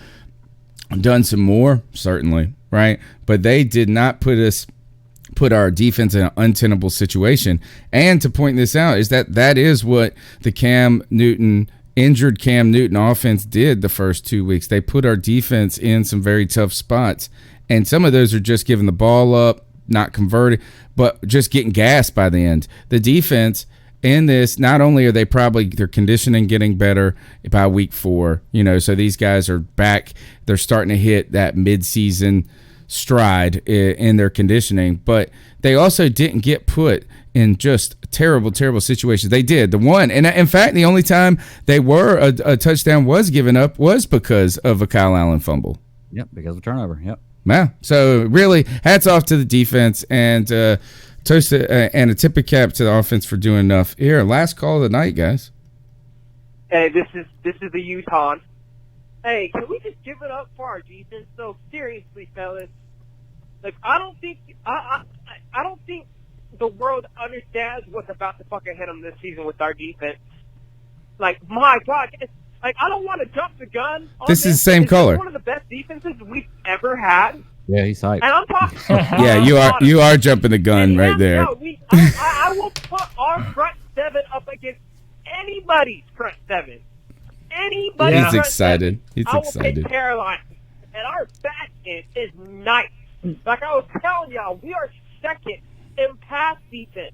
done some more? Certainly, right? But they did not put our defense in an untenable situation. And to point this out is that is what the injured Cam Newton offense did the first 2 weeks. They put our defense in some very tough spots, and some of those are just giving the ball up, not converting, but just getting gassed by the end. The defense in this, not only are they their conditioning getting better by week 4, you know, so these guys are back, they're starting to hit that mid-season stride in their conditioning, but they also didn't get put in just terrible situations. They did. The one, and in fact, the only time they were a touchdown was given up was because of a Kyle Allen fumble. Yep, because of a turnover. Yep. Yeah. So really, hats off to the defense and toast and a tip of cap to the offense for doing enough. Here, last call of the night, guys. Hey, this is the Utah. Hey, can we just give it up for our defense? So seriously, fellas, like I don't think the world understands what's about to fucking hit them this season with our defense. Like, my God, I don't want to jump the gun. This is the same color. One of the best defenses we've ever had. Yeah, he's hyped. And I'm talking. Yeah, you are jumping the gun right there. No, I will put our front seven up against anybody's front seven. Anybody's He's excited. He's I will excited. pick Carolina, and our back end is nice. Like I was telling y'all, we are second in pass defense.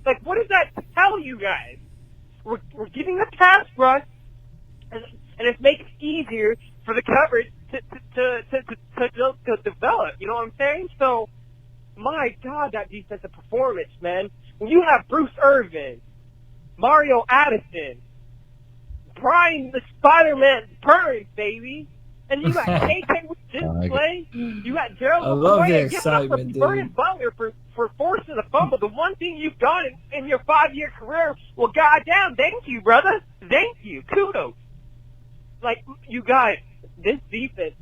Like, what does that tell you guys? We're getting the pass rush, and it makes it easier for the coverage to develop. You know what I'm saying? So, my God, that defensive performance, man. When you have Bruce Irvin, Mario Addison, Brian the Spider-Man Burns, baby, And you got KK with didn't play. You got Gerald I love the McCoy. excitement, dude. Vernon Butler for forcing the fumble. The one thing you've done in your 5-year career. Well, goddamn, thank you, brother. Thank you. Kudos. Like, you guys, this defense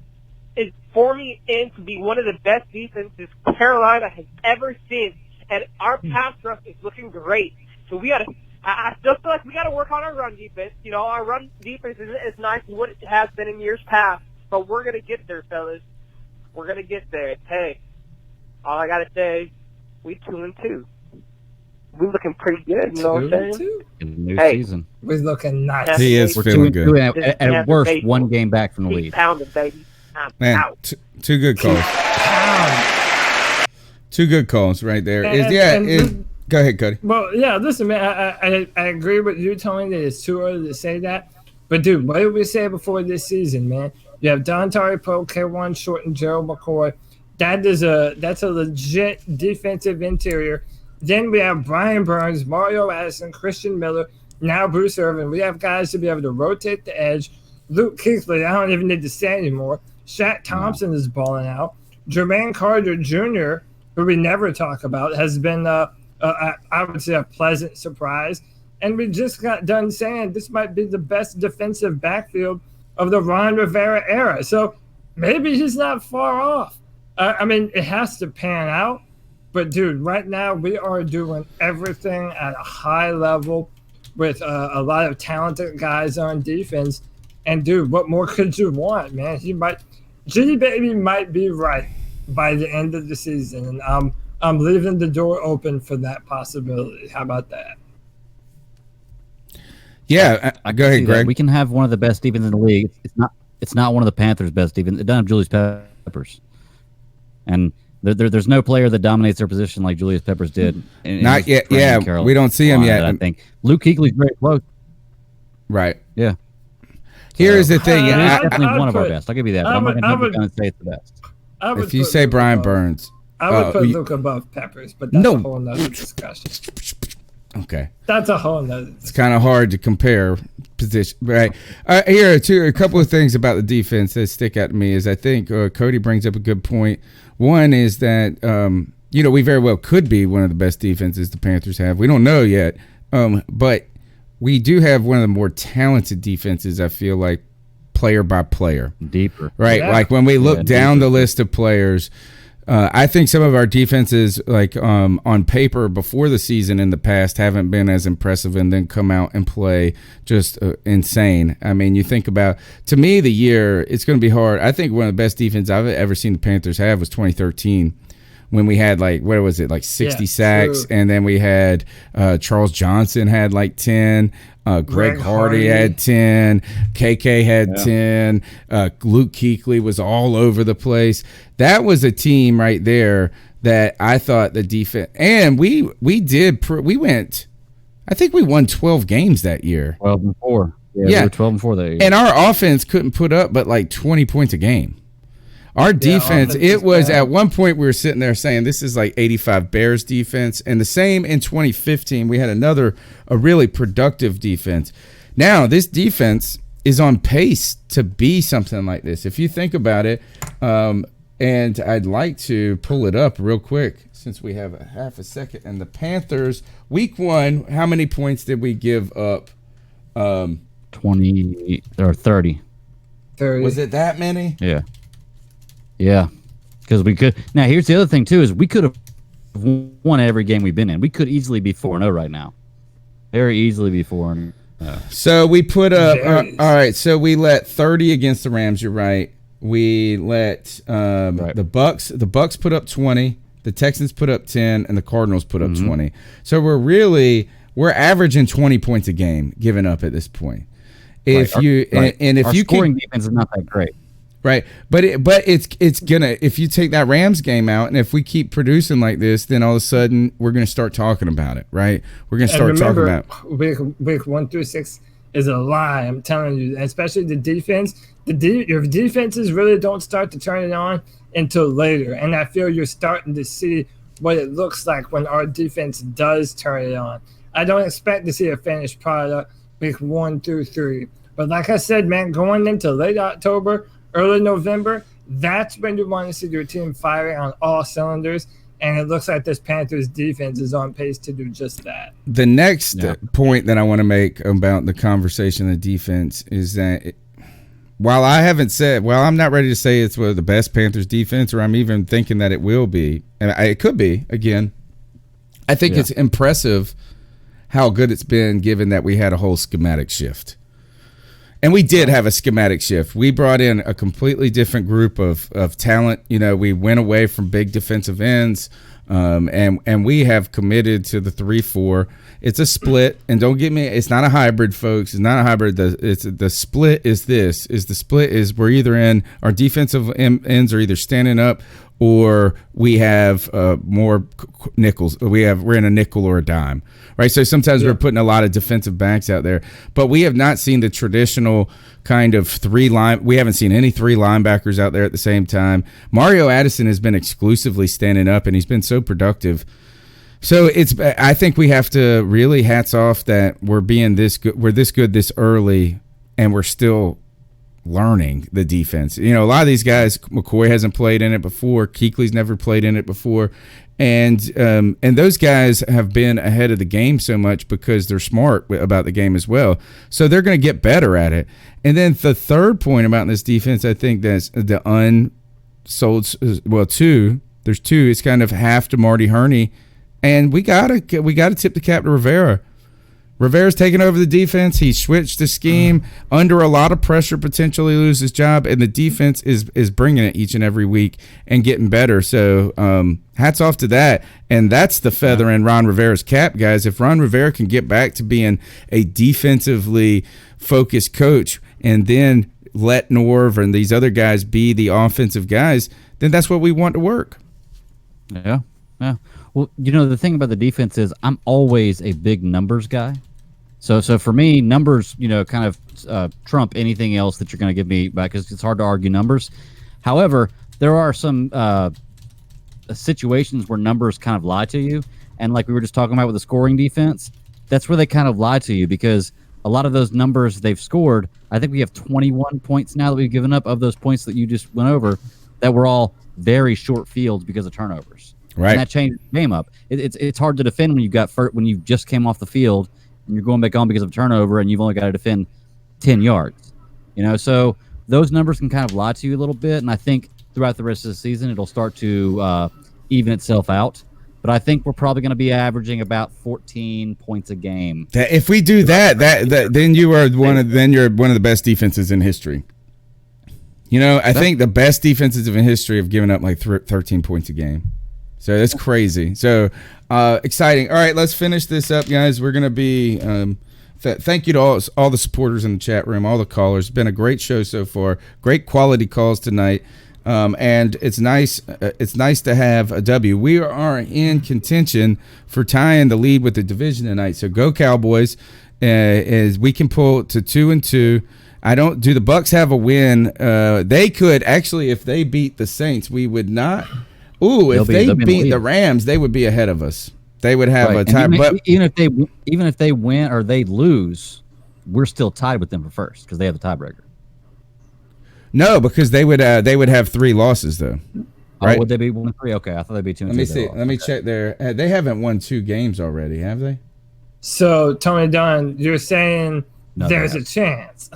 is forming in to be one of the best defenses Carolina has ever seen. And our pass rush is looking great. So we got to, I still feel like we got to work on our run defense. You know, our run defense isn't as nice as what it has been in years past. But we're going to get there, fellas. We're going to get there. Hey, all I got to say, we 2-2. We're looking pretty good, you know what I'm saying? New season. We're looking nice. He is We're feeling 2-2, good. at worst, one game back from the lead. Keep pounding, baby. I'm Man, out. two good calls. Two good calls right there. Go ahead, Cody. Well, yeah, listen, man, I agree with you, Tony, that it's too early to say that. But, dude, what did we say before this season, man? You have Dontari Poe, K1 Short, and Gerald McCoy. That's a legit defensive interior. Then we have Brian Burns, Mario Addison, Christian Miller, now Bruce Irvin. We have guys to be able to rotate the edge. Luke Kuechly, I don't even need to say anymore. Shaq Thompson is balling out. Jermaine Carter Jr., who we never talk about, has been, I would say, a pleasant surprise. And we just got done saying this might be the best defensive backfield of the Ron Rivera era. So maybe he's not far off. I mean, it has to pan out. But, dude, right now we are doing everything at a high level with a lot of talented guys on defense. And, dude, what more could you want, man? G-Baby might be right by the end of the season. And I'm leaving the door open for that possibility. How about that? Yeah, go ahead, Greg. We can have one of the best defenses in the league. It's not one of the Panthers' best defense. It doesn't have Julius Peppers. And there's no player that dominates their position like Julius Peppers did. Not yet. Yeah, we don't see him yet. I think Luke Kuechly's very close. Right. Yeah. Here's the thing. He's definitely one of our best. I'll give you that. But I'm not going to say it's the best. If you say Brian Burns. I would put Luke above Peppers, but that's a whole nother discussion. Okay. That's a whole nother discussion. It's kind of hard to compare position. Right. Here, a couple of things about the defense that stick out to me is I think Cody brings up a good point. One is that, we very well could be one of the best defenses the Panthers have. We don't know yet, but we do have one of the more talented defenses, I feel like, player by player. Deeper. Right? Yeah. Like when we look down the list of players, I think some of our defenses, like on paper before the season in the past, haven't been as impressive and then come out and play just insane. I mean, you think about, to me, the year, it's going to be hard. I think one of the best defenses I've ever seen the Panthers have was 2013 when we had 60 sacks. True. And then we had Charles Johnson had 10. Greg Hardy had 10. KK had 10. Luke Kuechly was all over the place. That was a team right there that I thought the defense, and we went. I think we won 12 games that year. 12-4. Yeah, we were 12-4 that year. And our offense couldn't put up but 20 points a game. Our defense, it was at one point we were sitting there saying this is 85 Bears defense, and the same in 2015. We had a really productive defense. Now this defense is on pace to be something like this. If you think about it, and I'd like to pull it up real quick since we have a half a second. And the Panthers, week 1, how many points did we give up? 20 or 30. 30. Was it that many? Yeah. Yeah, because we could. Now, here's the other thing, too, is we could have won every game we've been in. We could easily be 4-0 right now. Very easily be 4-0. So we put up, all right, so we let 30 against the Rams, you're right. We let the Bucks put up 20, the Texans put up 10, and the Cardinals put up 20. So we're averaging 20 points a game given up at this point. If our scoring defense is not that great. Right, but it's gonna, if you take that Rams game out, and if we keep producing like this, then all of a sudden we're gonna start talking about it, right? We're gonna start talking about week 1 through 6 is a lie. I'm telling you, especially the defense. Your defenses really don't start to turn it on until later, and I feel you're starting to see what it looks like when our defense does turn it on. I don't expect to see a finished product week 1 through 3, but like I said, man, going into late October, early November, that's when you want to see your team firing on all cylinders. And it looks like this Panthers defense is on pace to do just that. The next point that I want to make about the conversation of defense is that while I'm not ready to say it's one of the best Panthers defense, or I'm even thinking that it will be, and it could be again, I think it's impressive how good it's been given that we had a whole schematic shift. And we did have a schematic shift. We brought in a completely different group of talent. You know, we went away from big defensive ends, and we have committed to the 3-4. It's a split, and don't get me. It's not a hybrid, folks. It's not a hybrid. The split is this. The split is we're either in our defensive ends are either standing up, or we have more nickels. We're in a nickel or a dime, right? So sometimes we're putting a lot of defensive backs out there, but we have not seen the traditional kind of we haven't seen any three linebackers out there at the same time. Mario Addison has been exclusively standing up, and he's been so productive. So I think we have to really hats off that we're this good this early, and we're still learning the defense. You know, a lot of these guys, McCoy hasn't played in it before. Kuechly's never played in it before. And those guys have been ahead of the game so much because they're smart about the game as well. So they're going to get better at it. And then the third point about this defense, I think that's the unsold, well, two. There's two. It's kind of half to Marty Herney. And we gotta tip the cap to Rivera. Rivera's taken over the defense. He switched the scheme under a lot of pressure, potentially lose his job, and the defense is bringing it each and every week and getting better. So hats off to that. And that's the feather in Ron Rivera's cap, guys. If Ron Rivera can get back to being a defensively focused coach and then let Norv and these other guys be the offensive guys, then that's what we want to work. Yeah. Well, you know, the thing about the defense is I'm always a big numbers guy. So for me, numbers, you know, kind of trump anything else that you're going to give me back, because it's hard to argue numbers. However, there are some situations where numbers kind of lie to you. And like we were just talking about with the scoring defense, that's where they kind of lie to you, because a lot of those numbers they've scored, I think we have 21 points now that we've given up of those points that you just went over that were all very short fields because of turnovers. Right. And that changed the game up. It's hard to defend when you just came off the field and you're going back on because of turnover and you've only got to defend 10 yards. You know, so those numbers can kind of lie to you a little bit, and I think throughout the rest of the season it'll start to even itself out. But I think we're probably going to be averaging about 14 points a game. If we do that, then you're one of the best defenses in history. You know, I think the best defenses in history have given up like 13 points a game. So that's crazy. So exciting. All right, let's finish this up, guys. We're going to be thank you to all the supporters in the chat room, all the callers. It's been a great show so far. Great quality calls tonight. And it's nice to have a W. We are in contention for tying the lead with the division tonight. So go Cowboys. As we can pull to 2-2. Do the Bucks have a win? They could actually, if they beat the Saints, we would not. Ooh, if they beat the Rams, they would be ahead of us. They would have a tie. But even if they win or they lose, we're still tied with them for first because they have the tiebreaker. No, because they would have 3 losses though. Right? Oh, would they be 1-3? Okay, I thought they'd be 2-2. Let me see. Let me check there. They haven't won 2 games already, have they? So Tony Dunn, you're saying there's a chance.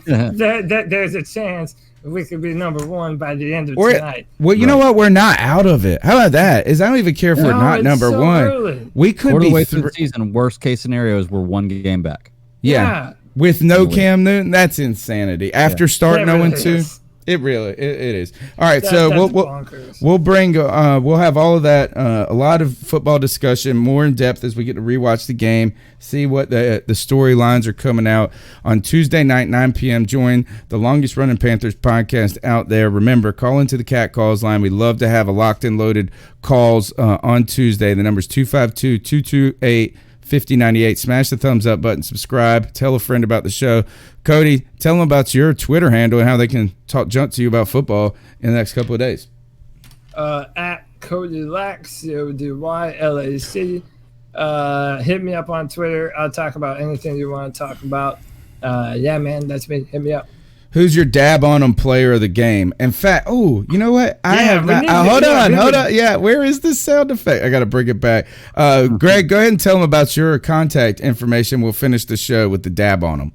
There's a chance we could be number 1 by the end of tonight. Well, you know what? We're not out of it. How about that? I don't even care if we're not number 1. Early. We could be through the season. Worst case scenario is we're 1 game back. Yeah. With no Cam Newton, that's insanity. After starting 0-2, it is. All right, so we'll bring we'll have all of that, a lot of football discussion, more in depth as we get to rewatch the game, see what the storylines are coming out on Tuesday night, 9 p.m. Join the longest running Panthers podcast out there. Remember, call into the Cat Calls line. We love to have a locked and loaded calls on Tuesday. The number's 252-228-5098. Smash the thumbs up button, subscribe, tell a friend about the show. Cody, tell them about your Twitter handle and how they can jump to you about football in the next couple of days. At Cody Lack, CODYLAC. Hit me up on Twitter. I'll talk about anything you want to talk about. Yeah, man, that's me. Hit me up. Who's your dab on them player of the game? In fact, oh, you know what? I have not. Hold on. Yeah, where is this sound effect? I got to bring it back. Greg, go ahead and tell them about your contact information. We'll finish the show with the dab on them.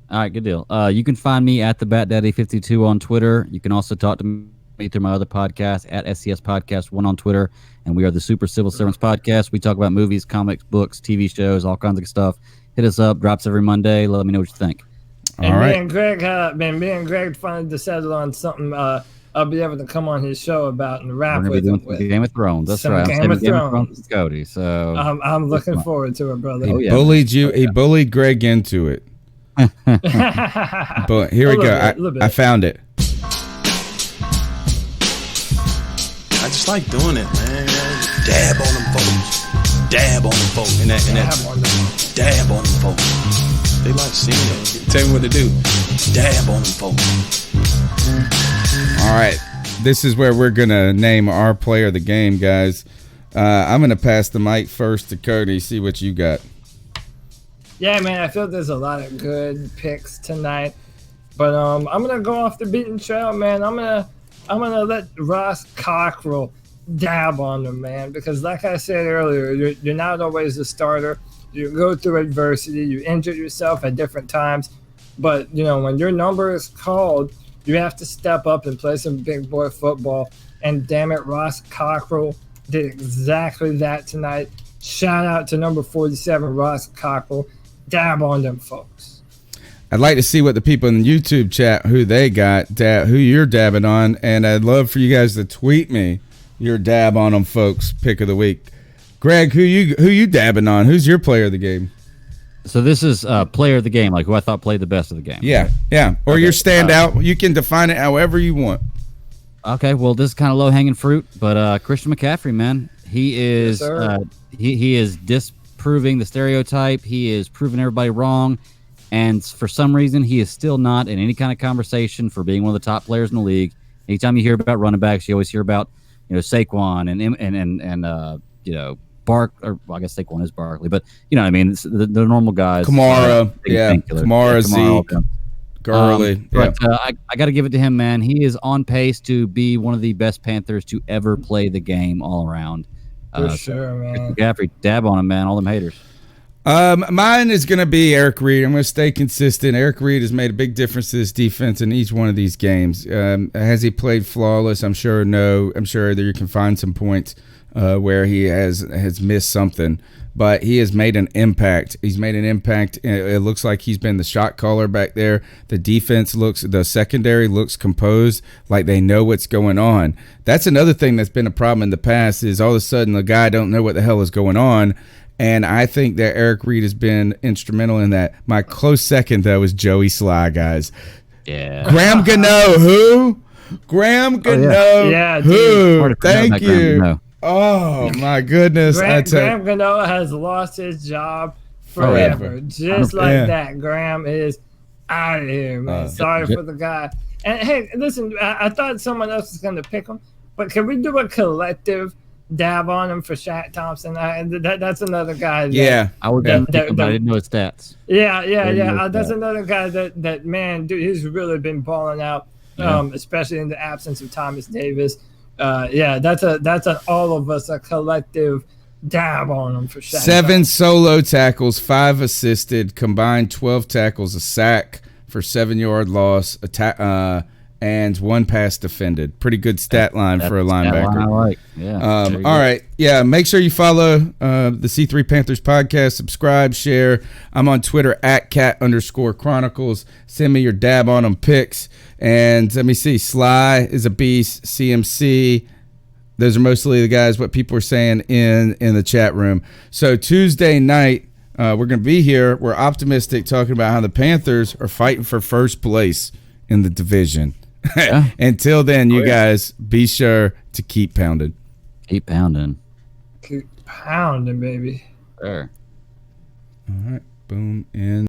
All right, good deal. You can find me at the BatDaddy52 on Twitter. You can also talk to me through my other podcast at SCS Podcast 1 on Twitter. And we are the Super Civil Servants Podcast. We talk about movies, comics, books, TV shows, all kinds of stuff. Hit us up. Drops every Monday. Let me know what you think. And me and Greg finally decided on something I'll be able to come on his show about and rap with him. We're going to be doing Game of Thrones. That's right. Game of Thrones with Cody. So I'm looking forward to it, brother. He bullied Greg into it. But here we go. I found it. I just like doing it, man. Dab on them folks. Dab on them folks. And dab on them folks. They like seeing it. Tell me what to do. Dab on them folks. All right. This is where we're going to name our player of the game, guys. I'm going to pass the mic first to Cody. See what you got. Yeah, man. I feel there's a lot of good picks tonight. But I'm going to go off the beaten trail, man. I'm gonna let Ross Cockrell dab on them, man, because like I said earlier, you're not always a starter. You go through adversity. You injure yourself at different times. But, when your number is called, you have to step up and play some big boy football. And damn it, Ross Cockrell did exactly that tonight. Shout out to number 47, Ross Cockrell. Dab on them, folks. I'd like to see what the people in the YouTube chat, who they got, who you're dabbing on, and I'd love for you guys to tweet me your dab on them, folks, pick of the week. Greg, who you dabbing on? Who's your player of the game? So this is player of the game, like who I thought played the best of the game. Yeah, yeah. Or okay. Your standout. You can define it however you want. Okay, well, this is kind of low-hanging fruit, but Christian McCaffrey, man, he is he is disproving the stereotype. He is proving everybody wrong. And for some reason, he is still not in any kind of conversation for being one of the top players in the league. Anytime you hear about running backs, you always hear about, Saquon and Bark, or well, I guess Saquon is Barkley, but what I mean, the normal guys. Kamara, Zeke, Gurley. But I got to give it to him, man. He is on pace to be one of the best Panthers to ever play the game all around. For sure, man. McCaffrey, dab on him, man. All them haters. Mine is going to be Eric Reid. I'm going to stay consistent. Eric Reid has made a big difference to this defense in each one of these games. Has he played flawless? I'm sure no. I'm sure that you can find some points where he has missed something, but he has made an impact. He's made an impact. It looks like he's been the shot caller back there. The secondary looks composed, like they know what's going on. That's another thing that's been a problem in the past is all of a sudden the guy don't know what the hell is going on. And I think that Eric Reid has been instrumental in that. My close second, though, is Joey Sly, guys. Yeah. Graham Gano, who? Graham Gano, yeah, who? Thank you. Oh, my goodness. Graham Gano has lost his job forever. Just like that. Graham is out of here, man. Sorry for the guy. And, hey, listen, I thought someone else was going to pick him, but can we do a collective dab on him for Shaq Thompson? That's another guy. I would pick him, but I didn't know his stats. Yeah. That's another guy that man, dude, he's really been balling out, especially in the absence of Thomas Davis. That's an all of us a collective dab on him for Shaq. 7 solo tackles, 5 assisted, combined 12 tackles, a sack for 7-yard loss, and 1 pass defended. Pretty good stat line for a linebacker. I like. Yeah. All right. Yeah. Make sure you follow the C3 Panthers podcast. Subscribe, share. I'm on Twitter at @cat_chronicles. Send me your dab on them picks. And let me see. Sly is a beast. CMC. Those are mostly the guys. What people are saying in the chat room. So Tuesday night, we're going to be here. We're optimistic, talking about how the Panthers are fighting for first place in the division. Until then, you guys be sure to keep pounding. Keep pounding. Keep pounding, baby. There. All right. Boom. In.